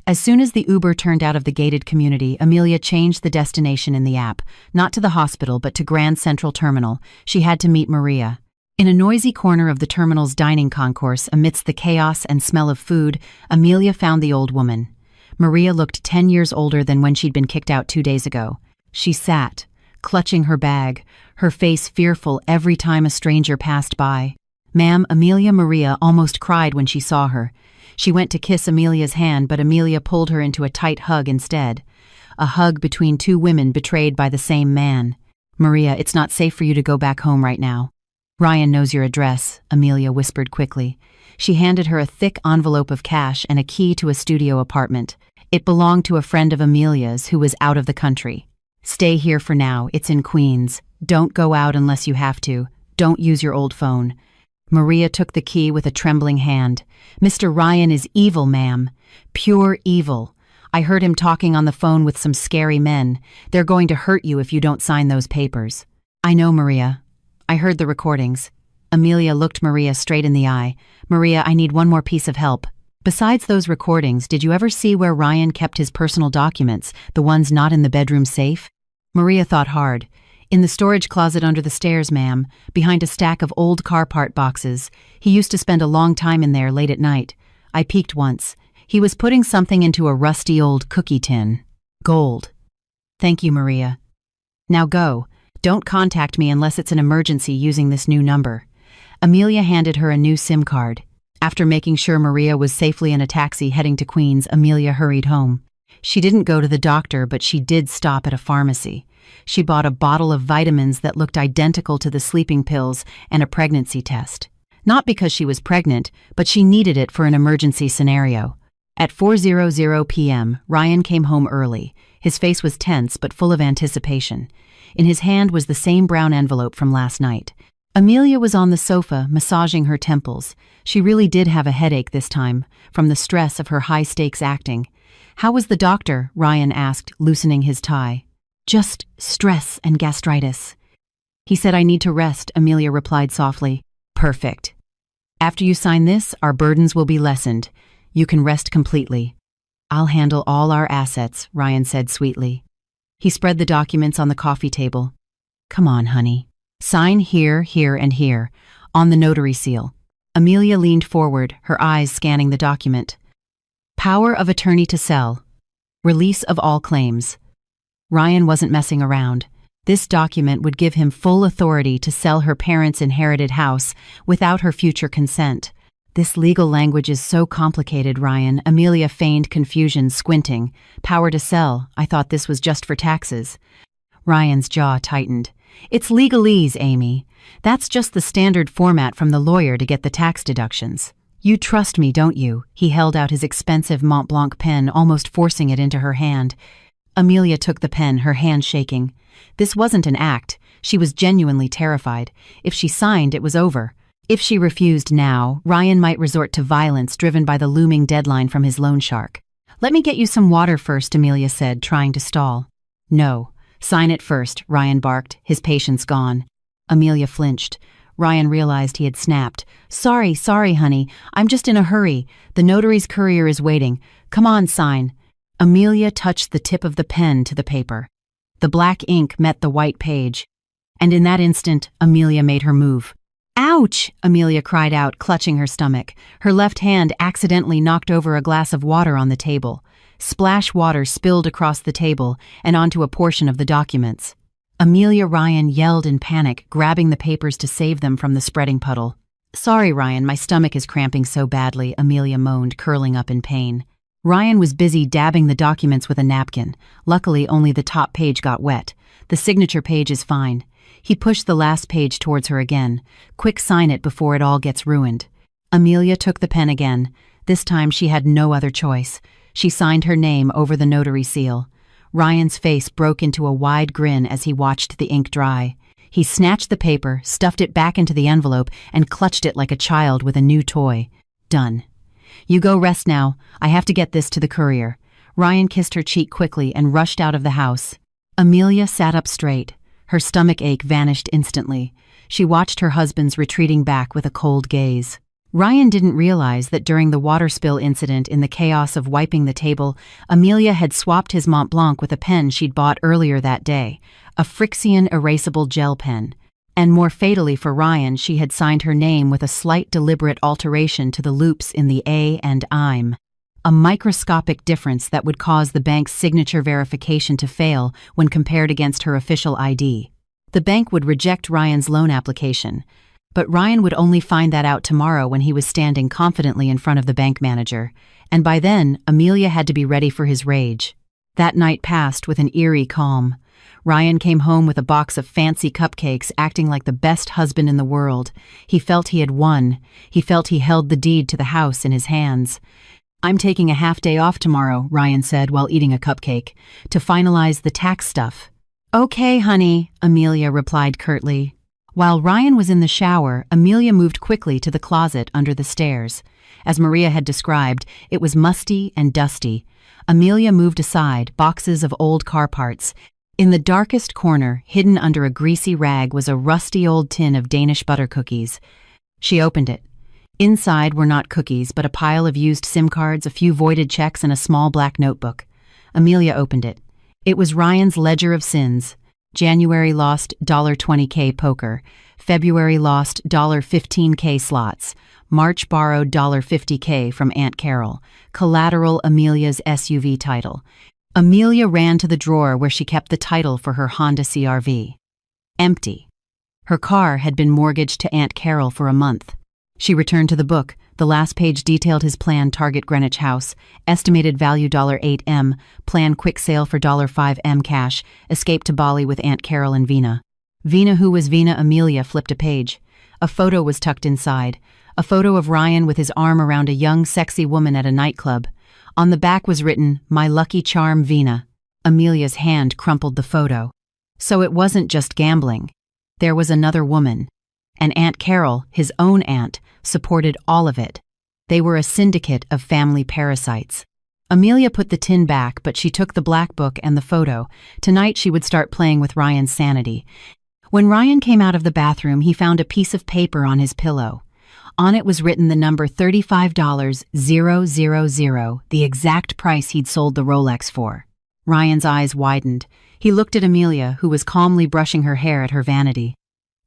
As soon as the Uber turned out of the gated community, Amelia changed the destination in the app, not to the hospital but to Grand Central Terminal. She had to meet Maria. In a noisy corner of the terminal's dining concourse, amidst the chaos and smell of food, Amelia found the old woman. Maria looked 10 years older than when she'd been kicked out 2 days ago. She sat, clutching her bag, her face fearful every time a stranger passed by. "Ma'am," Amelia Maria almost cried when she saw her. She went to kiss Amelia's hand, but Amelia pulled her into a tight hug instead. A hug between two women betrayed by the same man. "Maria, it's not safe for you to go back home right now." "Ryan knows your address," Amelia whispered quickly. She handed her a thick envelope of cash and a key to a studio apartment. It belonged to a friend of Amelia's who was out of the country. "Stay here for now. It's in Queens. Don't go out unless you have to. Don't use your old phone." Maria took the key with a trembling hand. "Mr. Ryan is evil, ma'am. Pure evil. I heard him talking on the phone with some scary men. They're going to hurt you if you don't sign those papers." "I know, Maria. I heard the recordings. Amelia looked Maria straight in the eye. "Maria, I need one more piece of help. Besides those recordings, did you ever see where Ryan kept his personal documents, the ones not in the bedroom safe?" Maria thought hard. "In the storage closet under the stairs, ma'am, behind a stack of old car part boxes. He used to spend a long time in there late at night. I peeked once. He was putting something into a rusty old cookie tin. Gold." "Thank you, Maria. Now go. Don't contact me unless it's an emergency using this new number." Amelia handed her a new SIM card. After making sure Maria was safely in a taxi heading to Queens, Amelia hurried home. She didn't go to the doctor, but she did stop at a pharmacy. She bought a bottle of vitamins that looked identical to the sleeping pills and a pregnancy test. Not because she was pregnant, but she needed it for an emergency scenario. At 4:00 p.m., Ryan came home early. His face was tense but full of anticipation. In his hand was the same brown envelope from last night. Amelia was on the sofa, massaging her temples. She really did have a headache this time, from the stress of her high-stakes acting. "How was the doctor?" Ryan asked, loosening his tie. "Just stress and gastritis." "He said I need to rest," Amelia replied softly. "Perfect. After you sign this, our burdens will be lessened. You can rest completely." "I'll handle all our assets," Ryan said sweetly. He spread the documents on the coffee table. "Come on, honey. Sign here, here, and here, on the notary seal." Amelia leaned forward, her eyes scanning the document. "Power of attorney to sell. Release of all claims." Ryan wasn't messing around. This document would give him full authority to sell her parents' inherited house without her future consent. "This legal language is so complicated, Ryan." Amelia feigned confusion, squinting. "Power to sell. I thought this was just for taxes." Ryan's jaw tightened. "It's legalese, Amy. That's just the standard format from the lawyer to get the tax deductions. You trust me, don't you?" He held out his expensive Mont Blanc pen, almost forcing it into her hand. Amelia took the pen, her hand shaking. This wasn't an act. She was genuinely terrified. If she signed, it was over. If she refused now, Ryan might resort to violence driven by the looming deadline from his loan shark. "Let me get you some water first," Amelia said, trying to stall. "No. Sign it first," Ryan barked, his patience gone. Amelia flinched. Ryan realized he had snapped. Sorry, honey. I'm just in a hurry. The notary's courier is waiting. Come on, sign." Amelia touched the tip of the pen to the paper. The black ink met the white page. And in that instant, Amelia made her move. "Ouch!" Amelia cried out, clutching her stomach. Her left hand accidentally knocked over a glass of water on the table. Splash water spilled across the table and onto a portion of the documents. Amelia Ryan yelled in panic, grabbing the papers to save them from the spreading puddle. "Sorry, Ryan, my stomach is cramping so badly," Amelia moaned, curling up in pain. Ryan was busy dabbing the documents with a napkin. Luckily, only the top page got wet. The signature page is fine. He pushed the last page towards her again. "Quick, sign it before it all gets ruined." Amelia took the pen again. This time she had no other choice. She signed her name over the notary seal. Ryan's face broke into a wide grin as he watched the ink dry. He snatched the paper, stuffed it back into the envelope, and clutched it like a child with a new toy. Done. "You go rest now. I have to get this to the courier." Ryan kissed her cheek quickly and rushed out of the house. Amelia sat up straight. Her stomach ache vanished instantly. She watched her husband's retreating back with a cold gaze. Ryan didn't realize that during the water spill incident, in the chaos of wiping the table, Amelia had swapped his Mont Blanc with a pen she'd bought earlier that day, a Frixion erasable gel pen. And more fatally for Ryan, she had signed her name with a slight deliberate alteration to the loops in the A and I'm. A microscopic difference that would cause the bank's signature verification to fail when compared against her official ID. The bank would reject Ryan's loan application, but Ryan would only find that out tomorrow when he was standing confidently in front of the bank manager, and by then, Amelia had to be ready for his rage. That night passed with an eerie calm. Ryan came home with a box of fancy cupcakes, acting like the best husband in the world. He felt he had won. He felt he held the deed to the house in his hands. "I'm taking a half-day off tomorrow," Ryan said while eating a cupcake, "to finalize the tax stuff." "Okay, honey," Amelia replied curtly. While Ryan was in the shower, Amelia moved quickly to the closet under the stairs. As Maria had described, it was musty and dusty. Amelia moved aside boxes of old car parts. In the darkest corner, hidden under a greasy rag, was a rusty old tin of Danish butter cookies. She opened it. Inside were not cookies, but a pile of used SIM cards, a few voided checks, and a small black notebook. Amelia opened it. It was Ryan's ledger of sins. January lost $20K poker. February lost $15K slots. March borrowed $50K from Aunt Carol. Collateral Amelia's SUV title. Amelia ran to the drawer where she kept the title for her Honda CR-V. Empty. Her car had been mortgaged to Aunt Carol for a month. She returned to the book. The last page detailed his plan: target Greenwich House, estimated value $8M, plan quick sale for $5M cash, escape to Bali with Aunt Carol and Vina. Vina, who was Vina? Amelia flipped a page. A photo was tucked inside. A photo of Ryan with his arm around a young, sexy woman at a nightclub. On the back was written, "My lucky charm, Vina." Amelia's hand crumpled the photo. So it wasn't just gambling. There was another woman. And Aunt Carol, his own aunt, supported all of it. They were a syndicate of family parasites. Amelia put the tin back, but she took the black book and the photo. Tonight she would start playing with Ryan's sanity. When Ryan came out of the bathroom, he found a piece of paper on his pillow. On it was written the number $35,000, the exact price he'd sold the Rolex for. Ryan's eyes widened. He looked at Amelia, who was calmly brushing her hair at her vanity.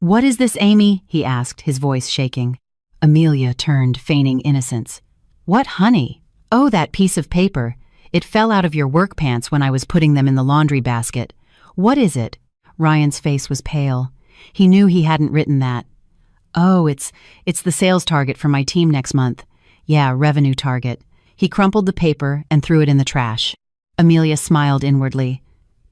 "What is this, Amy?" he asked, his voice shaking. Amelia turned, feigning innocence. "What, honey? Oh, that piece of paper. It fell out of your work pants when I was putting them in the laundry basket. What is it?" Ryan's face was pale. He knew he hadn't written that. "Oh, it's the sales target for my team next month. Yeah, revenue target." He crumpled the paper and threw it in the trash. Amelia smiled inwardly.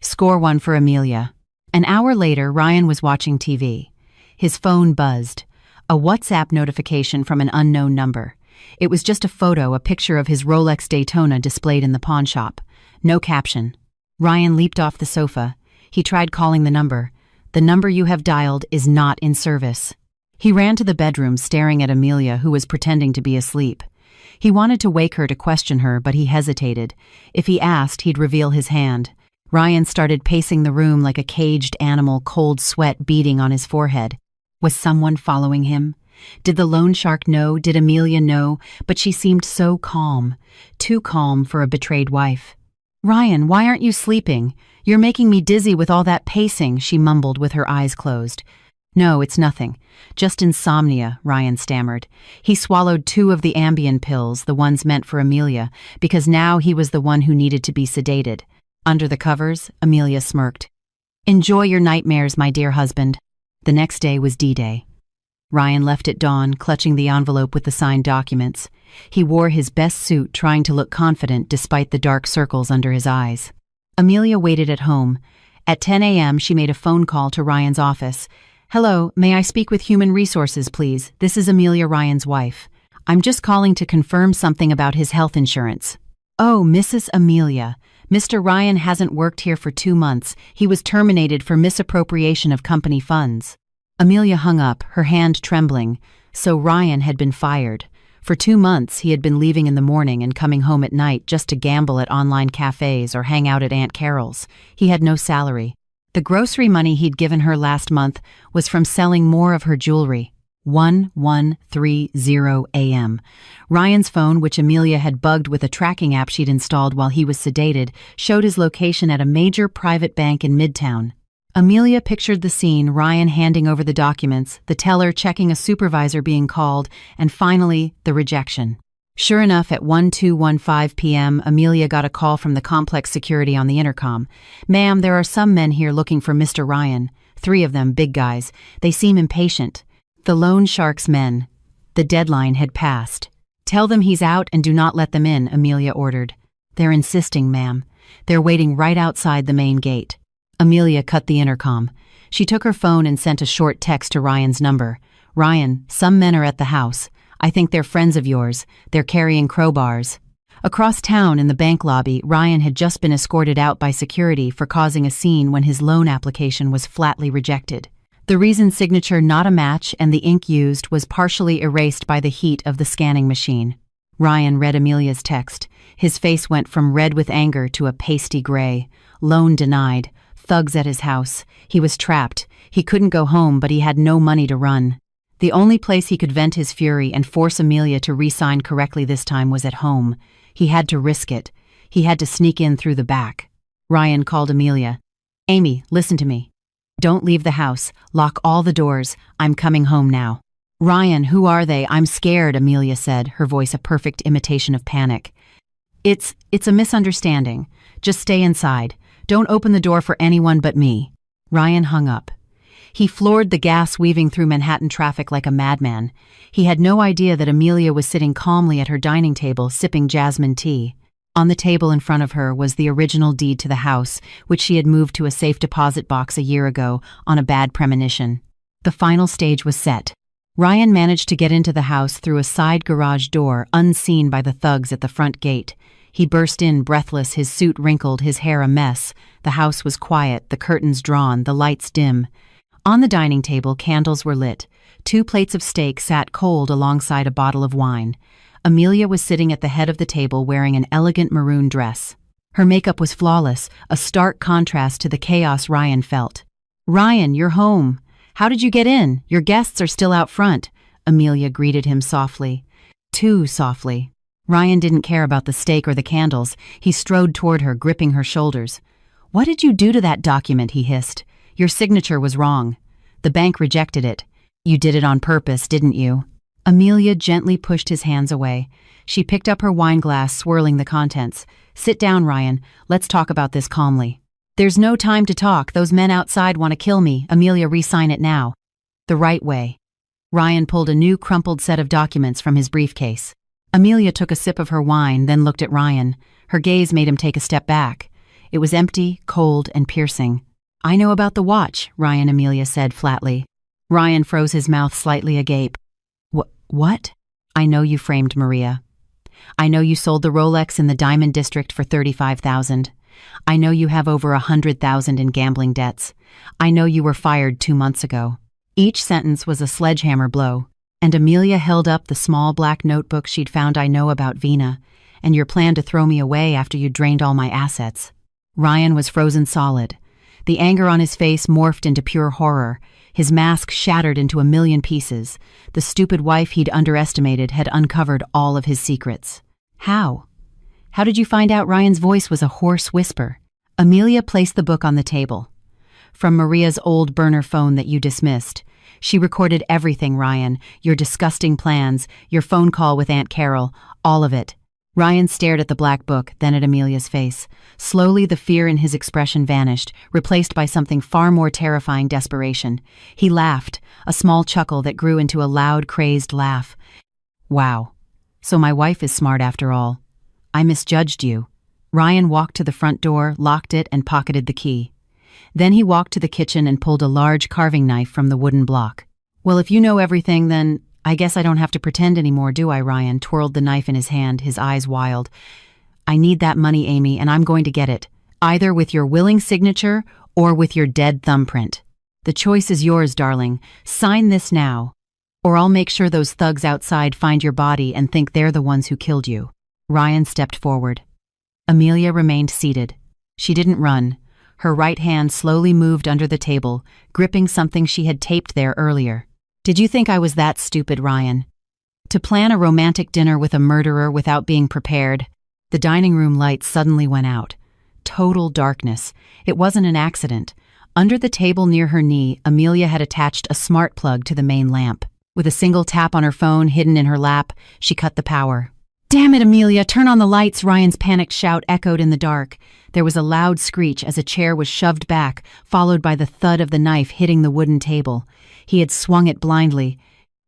Score one for Amelia. An hour later, Ryan was watching TV. His phone buzzed. A WhatsApp notification from an unknown number. It was just a photo, a picture of his Rolex Daytona displayed in the pawn shop. No caption. Ryan leaped off the sofa. He tried calling the number. "The number you have dialed is not in service." He ran to the bedroom, staring at Amelia, who was pretending to be asleep. He wanted to wake her to question her, but he hesitated. If he asked, he'd reveal his hand. Ryan started pacing the room like a caged animal, cold sweat beading on his forehead. Was someone following him? Did the loan shark know? Did Amelia know? But she seemed so calm. Too calm for a betrayed wife. "Ryan, why aren't you sleeping? You're making me dizzy with all that pacing," she mumbled with her eyes closed. "No, it's nothing. Just insomnia," Ryan stammered. He swallowed 2 of the Ambien pills, the ones meant for Amelia, because now he was the one who needed to be sedated. Under the covers, Amelia smirked. "Enjoy your nightmares, my dear husband." The next day was D-Day. Ryan left at dawn, clutching the envelope with the signed documents. He wore his best suit, trying to look confident despite the dark circles under his eyes. Amelia waited at home. At 10 a.m., she made a phone call to Ryan's office. "Hello, may I speak with Human Resources, please? This is Amelia, Ryan's wife. I'm just calling to confirm something about his health insurance." "Oh, Mrs. Amelia. Mr. Ryan hasn't worked here for 2 months. He was terminated for misappropriation of company funds." Amelia hung up, her hand trembling. So Ryan had been fired. For 2 months, he had been leaving in the morning and coming home at night just to gamble at online cafes or hang out at Aunt Carol's. He had no salary. The grocery money he'd given her last month was from selling more of her jewelry. 11:30 a.m. Ryan's phone, which Amelia had bugged with a tracking app she'd installed while he was sedated, showed his location at a major private bank in Midtown. Amelia pictured the scene: Ryan handing over the documents, the teller checking a supervisor being called, and finally, the rejection. Sure enough, at 12:15 p.m., Amelia got a call from the complex security on the intercom. "Ma'am, there are some men here looking for Mr. Ryan. 3 of them, big guys. They seem impatient." The loan shark's men. The deadline had passed. "Tell them he's out and do not let them in," Amelia ordered. "They're insisting, ma'am. They're waiting right outside the main gate." Amelia cut the intercom. She took her phone and sent a short text to Ryan's number. "Ryan, some men are at the house. I think they're friends of yours. They're carrying crowbars." Across town in the bank lobby, Ryan had just been escorted out by security for causing a scene when his loan application was flatly rejected. The reason signature not a match and the ink used was partially erased by the heat of the scanning machine. Ryan read Amelia's text. His face went from red with anger to a pasty gray. "Loan denied. Thugs at his house. He was trapped. He couldn't go home, but he had no money to run. The only place he could vent his fury and force Amelia to re-sign correctly this time was at home. He had to risk it. He had to sneak in through the back. Ryan called Amelia. "Amy, listen to me. Don't leave the house. Lock all the doors. I'm coming home now." "Ryan, who are they? I'm scared," Amelia said, her voice a perfect imitation of panic. It's a misunderstanding. Just stay inside. Don't open the door for anyone but me." Ryan hung up. He floored the gas weaving through Manhattan traffic like a madman. He had no idea that Amelia was sitting calmly at her dining table sipping jasmine tea. On the table in front of her was the original deed to the house, which she had moved to a safe deposit box a year ago on a bad premonition. The final stage was set. Ryan managed to get into the house through a side garage door, unseen by the thugs at the front gate. He burst in breathless, his suit wrinkled, his hair a mess. The house was quiet, the curtains drawn, the lights dim. On the dining table, candles were lit. 2 plates of steak sat cold alongside a bottle of wine. Amelia was sitting at the head of the table wearing an elegant maroon dress. Her makeup was flawless, a stark contrast to the chaos Ryan felt. "Ryan, you're home. How did you get in? Your guests are still out front," Amelia greeted him softly. Too softly. Ryan didn't care about the steak or the candles. He strode toward her, gripping her shoulders. "What did you do to that document?" he hissed. "Your signature was wrong. The bank rejected it. You did it on purpose, didn't you?" Amelia gently pushed his hands away. She picked up her wine glass, swirling the contents. "Sit down, Ryan. Let's talk about this calmly." "There's no time to talk. Those men outside want to kill me. Amelia, re-sign it now." "The right way." Ryan pulled a new crumpled set of documents from his briefcase. Amelia took a sip of her wine, then looked at Ryan. Her gaze made him take a step back. It was empty, cold, and piercing. "I know about the watch," Amelia said flatly. Ryan froze, his mouth slightly agape. What? "I know you framed Maria. I know you sold the Rolex in the Diamond District for $35,000. I know you have over $100,000 in gambling debts. I know you were fired 2 months ago." Each sentence was a sledgehammer blow, and Amelia held up the small black notebook she'd found. "I know about Vina, and your plan to throw me away after you drained all my assets." Ryan was frozen solid. The anger on his face morphed into pure horror. His mask shattered into a million pieces. The stupid wife he'd underestimated had uncovered all of his secrets. "How? How did you find out?" Ryan's voice was a hoarse whisper. Amelia placed the book on the table. "From Maria's old burner phone that you dismissed. She recorded everything, Ryan. Your disgusting plans, your phone call with Aunt Carol, all of it." Ryan stared at the black book, then at Amelia's face. Slowly, the fear in his expression vanished, replaced by something far more terrifying: desperation. He laughed, a small chuckle that grew into a loud, crazed laugh. "Wow. So my wife is smart after all. I misjudged you." Ryan walked to the front door, locked it, and pocketed the key. Then he walked to the kitchen and pulled a large carving knife from the wooden block. "Well, if you know everything, then I guess I don't have to pretend anymore, do I?" Ryan twirled the knife in his hand, his eyes wild. "I need that money, Amy, and I'm going to get it, either with your willing signature or with your dead thumbprint. The choice is yours, darling. Sign this now, or I'll make sure those thugs outside find your body and think they're the ones who killed you." Ryan stepped forward. Amelia remained seated. She didn't run. Her right hand slowly moved under the table, gripping something she had taped there earlier. "Did you think I was that stupid, Ryan? To plan a romantic dinner with a murderer without being prepared?" The dining room lights suddenly went out. Total darkness. It wasn't an accident. Under the table near her knee, Amelia had attached a smart plug to the main lamp. With a single tap on her phone hidden in her lap, she cut the power. "Damn it, Amelia, turn on the lights!" Ryan's panicked shout echoed in the dark. There was a loud screech as a chair was shoved back, followed by the thud of the knife hitting the wooden table. He had swung it blindly.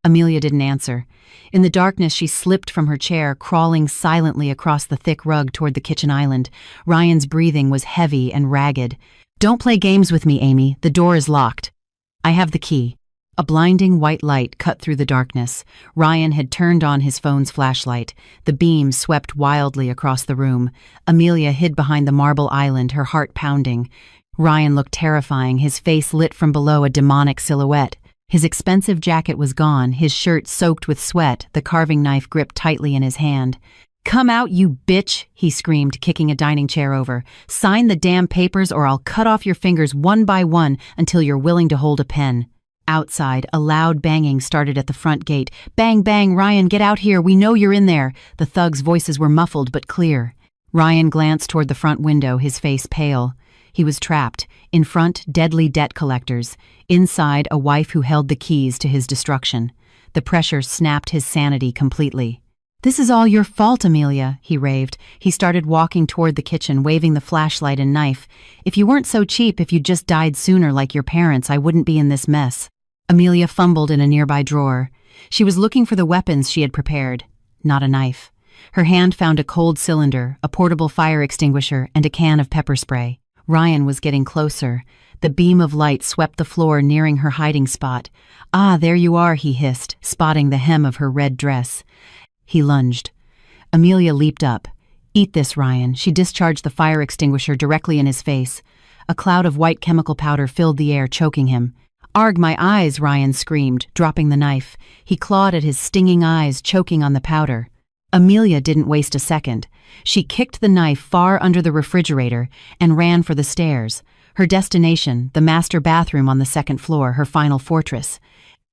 Amelia didn't answer. In the darkness, she slipped from her chair, crawling silently across the thick rug toward the kitchen island. Ryan's breathing was heavy and ragged. "Don't play games with me, Amy. The door is locked. I have the key." A blinding white light cut through the darkness. Ryan had turned on his phone's flashlight. The beam swept wildly across the room. Amelia hid behind the marble island, her heart pounding. Ryan looked terrifying, his face lit from below a demonic silhouette. His expensive jacket was gone, his shirt soaked with sweat, the carving knife gripped tightly in his hand. "Come out, you bitch," he screamed, kicking a dining chair over. "Sign the damn papers or I'll cut off your fingers one by one until you're willing to hold a pen." Outside, a loud banging started at the front gate. "Bang, bang, Ryan, get out here, we know you're in there." The thugs' voices were muffled but clear. Ryan glanced toward the front window, his face pale. He was trapped. In front, deadly debt collectors. Inside, a wife who held the keys to his destruction. The pressure snapped his sanity completely. "This is all your fault, Amelia," he raved. He started walking toward the kitchen, waving the flashlight and knife. "If you weren't so cheap, if you'd just died sooner like your parents, I wouldn't be in this mess." Amelia fumbled in a nearby drawer. She was looking for the weapons she had prepared. Not a knife. Her hand found a cold cylinder, a portable fire extinguisher, and a can of pepper spray. Ryan was getting closer. The beam of light swept the floor, nearing her hiding spot. "Ah, there you are," he hissed, spotting the hem of her red dress. He lunged. Amelia leaped up. "Eat this, Ryan." She discharged the fire extinguisher directly in his face. A cloud of white chemical powder filled the air, choking him. "Arg, my eyes," Ryan screamed, dropping the knife. He clawed at his stinging eyes, choking on the powder. Amelia didn't waste a second. She kicked the knife far under the refrigerator and ran for the stairs. Her destination, the master bathroom on the second floor, her final fortress.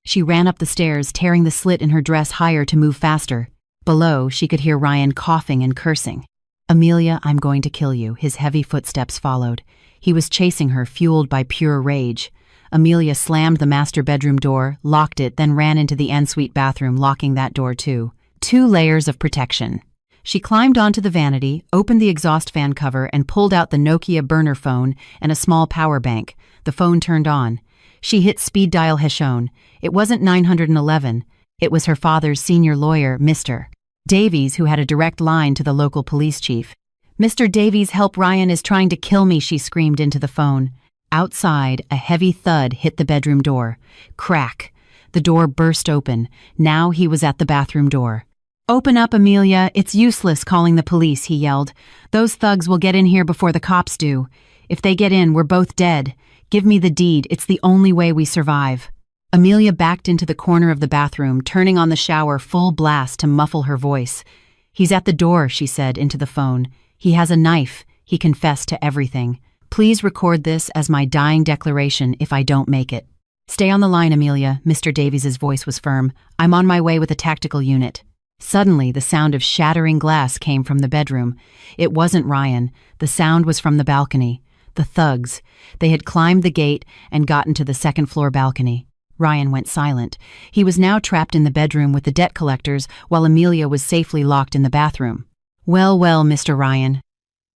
She ran up the stairs, tearing the slit in her dress higher to move faster. Below, she could hear Ryan coughing and cursing. "Amelia, I'm going to kill you." His heavy footsteps followed. He was chasing her, fueled by pure rage. Amelia slammed the master bedroom door, locked it, then ran into the ensuite bathroom, locking that door too. 2 layers of protection. She climbed onto the vanity, opened the exhaust fan cover, and pulled out the Nokia burner phone and a small power bank. The phone turned on. She hit speed dial Heshone. It wasn't 911. It was her father's senior lawyer, Mr. Davies, who had a direct line to the local police chief. "Mr. Davies, help, Ryan is trying to kill me," she screamed into the phone. Outside, a heavy thud hit the bedroom door. Crack. The door burst open. Now he was at the bathroom door. "Open up, Amelia. It's useless calling the police," he yelled. "Those thugs will get in here before the cops do. If they get in, we're both dead. Give me the deed. It's the only way we survive." Amelia backed into the corner of the bathroom, turning on the shower full blast to muffle her voice. "He's at the door," she said into the phone. "He has a knife. He confessed to everything. Please record this as my dying declaration if I don't make it." "Stay on the line, Amelia." Mr. Davies's voice was firm. "I'm on my way with a tactical unit." Suddenly, the sound of shattering glass came from the bedroom. It wasn't Ryan. The sound was from the balcony. The thugs. They had climbed the gate and gotten to the second-floor balcony. Ryan went silent. He was now trapped in the bedroom with the debt collectors while Amelia was safely locked in the bathroom. "Well, well, Mr. Ryan."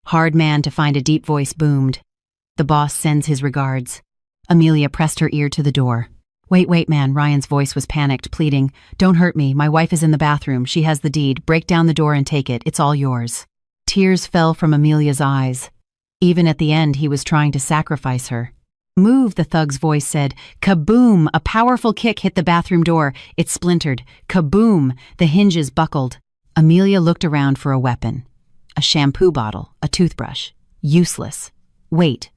Hard man to find, a deep voice boomed. "The boss sends his regards." Amelia pressed her ear to the door. Wait, man," Ryan's voice was panicked, pleading. "Don't hurt me. My wife is in the bathroom. She has the deed. Break down the door and take it. It's all yours." Tears fell from Amelia's eyes. Even at the end, he was trying to sacrifice her. "Move," the thug's voice said. Kaboom! A powerful kick hit the bathroom door. It splintered. Kaboom! The hinges buckled. Amelia looked around for a weapon. A shampoo bottle, a toothbrush. Useless. Wait.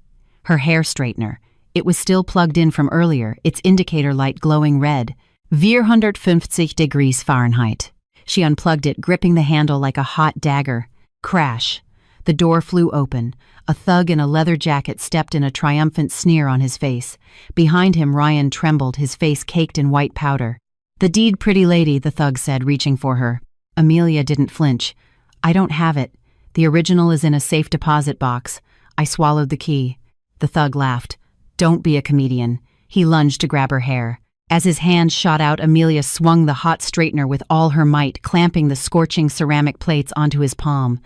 Her hair straightener. It was still plugged in from earlier, its indicator light glowing red. 450 degrees Fahrenheit. She unplugged it, gripping the handle like a hot dagger. Crash. The door flew open. A thug in a leather jacket stepped in, a triumphant sneer on his face. Behind him, Ryan trembled, his face caked in white powder. "The deed, pretty lady," the thug said, reaching for her. Amelia didn't flinch. "I don't have it. The original is in a safe deposit box. I swallowed the key." The thug laughed. "Don't be a comedian." He lunged to grab her hair. As his hand shot out, Amelia swung the hot straightener with all her might, clamping the scorching ceramic plates onto his palm.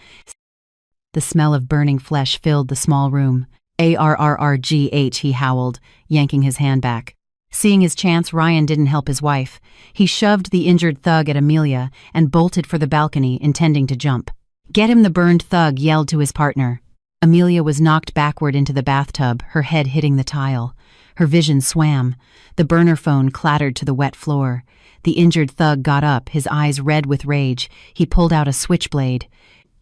The smell of burning flesh filled the small room. "Arrgh," he howled, yanking his hand back. Seeing his chance, Ryan didn't help his wife. He shoved the injured thug at Amelia and bolted for the balcony, intending to jump. "Get him!" the burned thug yelled to his partner. Amelia was knocked backward into the bathtub, her head hitting the tile. Her vision swam. The burner phone clattered to the wet floor. The injured thug got up, his eyes red with rage. He pulled out a switchblade.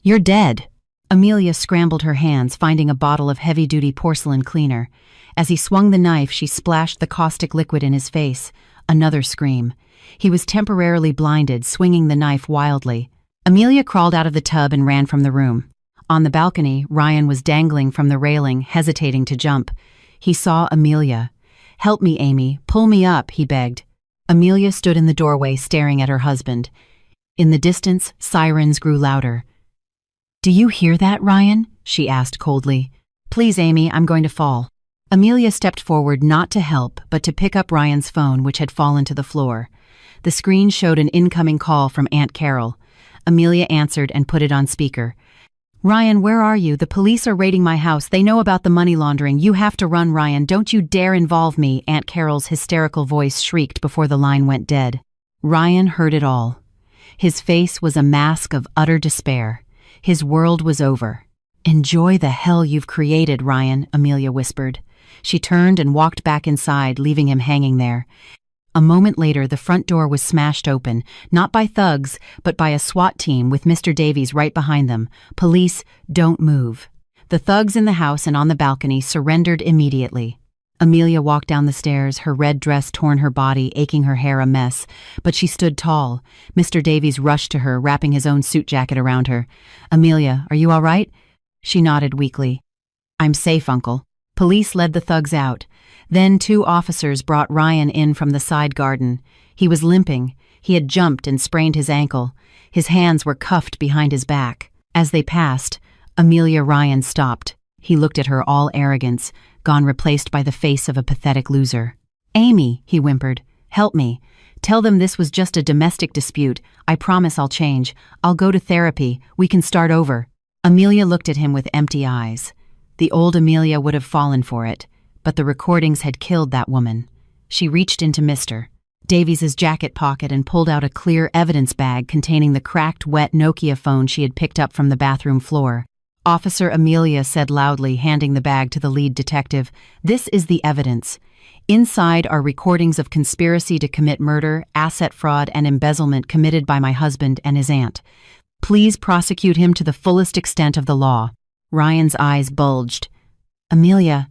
"You're dead." Amelia scrambled her hands, finding a bottle of heavy-duty porcelain cleaner. As he swung the knife, she splashed the caustic liquid in his face. Another scream. He was temporarily blinded, swinging the knife wildly. Amelia crawled out of the tub and ran from the room. On the balcony, Ryan was dangling from the railing, hesitating to jump. He saw Amelia. "Help me, Amy. Pull me up," he begged. Amelia stood in the doorway staring at her husband. In the distance, sirens grew louder. "Do you hear that, Ryan?" she asked coldly. "Please, Amy, I'm going to fall." Amelia stepped forward not to help, but to pick up Ryan's phone, which had fallen to the floor. The screen showed an incoming call from Aunt Carol. Amelia answered and put it on speaker. "Ryan, where are you? The police are raiding my house. They know about the money laundering. You have to run, Ryan. Don't you dare involve me," Aunt Carol's hysterical voice shrieked before the line went dead. Ryan heard it all. His face was a mask of utter despair. His world was over. "Enjoy the hell you've created, Ryan," Amelia whispered. She turned and walked back inside, leaving him hanging there. A moment later, the front door was smashed open, not by thugs, but by a SWAT team with Mr. Davies right behind them. "Police, don't move." The thugs in the house and on the balcony surrendered immediately. Amelia walked down the stairs, her red dress torn her body, aching her hair a mess, but she stood tall. Mr. Davies rushed to her, wrapping his own suit jacket around her. "Amelia, are you all right?" She nodded weakly. "I'm safe, Uncle." Police led the thugs out. Then 2 officers brought Ryan in from the side garden. He was limping. He had jumped and sprained his ankle. His hands were cuffed behind his back. As they passed, Amelia Ryan stopped. He looked at her all arrogance, gone replaced by the face of a pathetic loser. "Amy," he whimpered, "help me. Tell them this was just a domestic dispute. I promise I'll change. I'll go to therapy. We can start over." Amelia looked at him with empty eyes. The old Amelia would have fallen for it, but the recordings had killed that woman. She reached into Mr. Davies's jacket pocket and pulled out a clear evidence bag containing the cracked, wet Nokia phone she had picked up from the bathroom floor. Officer Amelia said loudly, handing the bag to the lead detective, "This is the evidence. Inside are recordings of conspiracy to commit murder, asset fraud, and embezzlement committed by my husband and his aunt. Please prosecute him to the fullest extent of the law." Ryan's eyes bulged. "Amelia,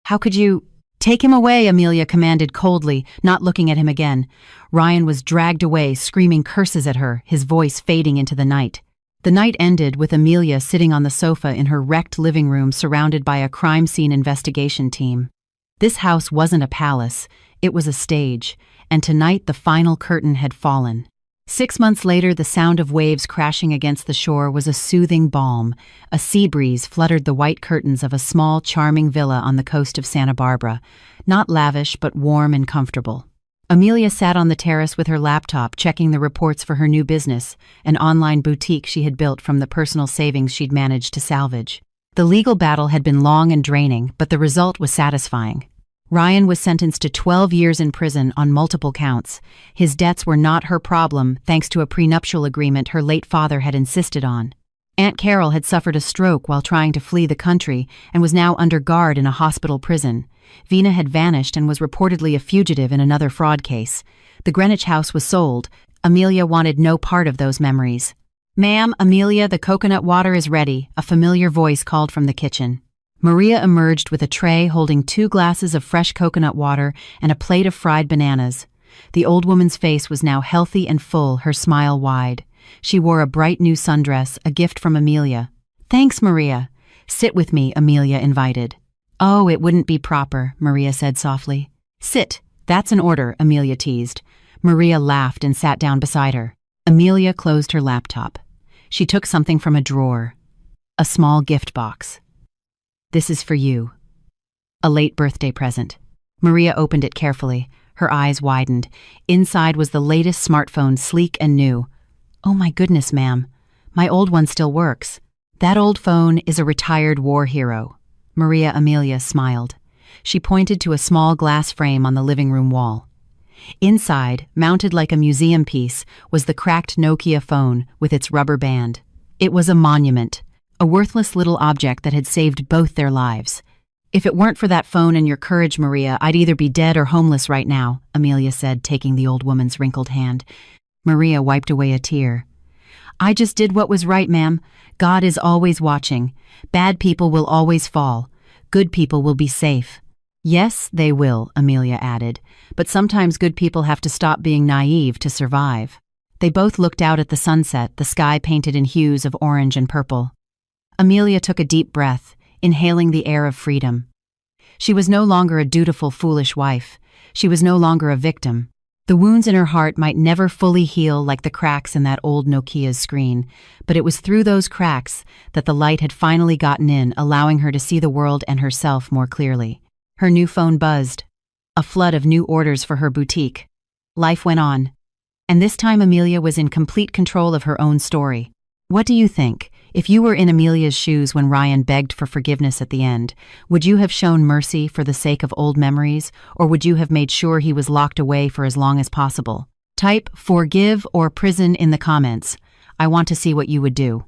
how could you—" "Take him away," Amelia commanded coldly, not looking at him again. Ryan was dragged away, screaming curses at her, his voice fading into the night. The night ended with Amelia sitting on the sofa in her wrecked living room surrounded by a crime scene investigation team. This house wasn't a palace, it was a stage, and tonight the final curtain had fallen. 6 months later, the sound of waves crashing against the shore was a soothing balm. A sea breeze fluttered the white curtains of a small, charming villa on the coast of Santa Barbara. Not lavish, but warm and comfortable. Amelia sat on the terrace with her laptop, checking the reports for her new business, an online boutique she had built from the personal savings she'd managed to salvage. The legal battle had been long and draining, but the result was satisfying. Ryan was sentenced to 12 years in prison on multiple counts. His debts were not her problem, thanks to a prenuptial agreement her late father had insisted on. Aunt Carol had suffered a stroke while trying to flee the country and was now under guard in a hospital prison. Vina had vanished and was reportedly a fugitive in another fraud case. The Greenwich house was sold. Amelia wanted no part of those memories. "Ma'am, Amelia, the coconut water is ready," a familiar voice called from the kitchen. Maria emerged with a tray holding 2 glasses of fresh coconut water and a plate of fried bananas. The old woman's face was now healthy and full, her smile wide. She wore a bright new sundress, a gift from Amelia. "Thanks, Maria." "Sit with me," Amelia invited. "Oh, it wouldn't be proper," Maria said softly. "Sit. That's an order," Amelia teased. Maria laughed and sat down beside her. Amelia closed her laptop. She took something from a drawer. A small gift box. "This is for you." A late birthday present. Maria opened it carefully. Her eyes widened. Inside was the latest smartphone, sleek and new. "Oh my goodness, ma'am. My old one still works." "That old phone is a retired war hero." Maria Amelia smiled. She pointed to a small glass frame on the living room wall. Inside, mounted like a museum piece, was the cracked Nokia phone with its rubber band. It was a monument. A worthless little object that had saved both their lives. "If it weren't for that phone and your courage, Maria, I'd either be dead or homeless right now," Amelia said, taking the old woman's wrinkled hand. Maria wiped away a tear. "I just did what was right, ma'am. God is always watching. Bad people will always fall. Good people will be safe." "Yes, they will," Amelia added, "but sometimes good people have to stop being naive to survive." They both looked out at the sunset, the sky painted in hues of orange and purple. Amelia took a deep breath, inhaling the air of freedom. She was no longer a dutiful, foolish wife. She was no longer a victim. The wounds in her heart might never fully heal like the cracks in that old Nokia's screen, but it was through those cracks that the light had finally gotten in, allowing her to see the world and herself more clearly. Her new phone buzzed. A flood of new orders for her boutique. Life went on. And this time Amelia was in complete control of her own story. What do you think? If you were in Amelia's shoes when Ryan begged for forgiveness at the end, would you have shown mercy for the sake of old memories, or would you have made sure he was locked away for as long as possible? Type "forgive" or "prison" in the comments. I want to see what you would do.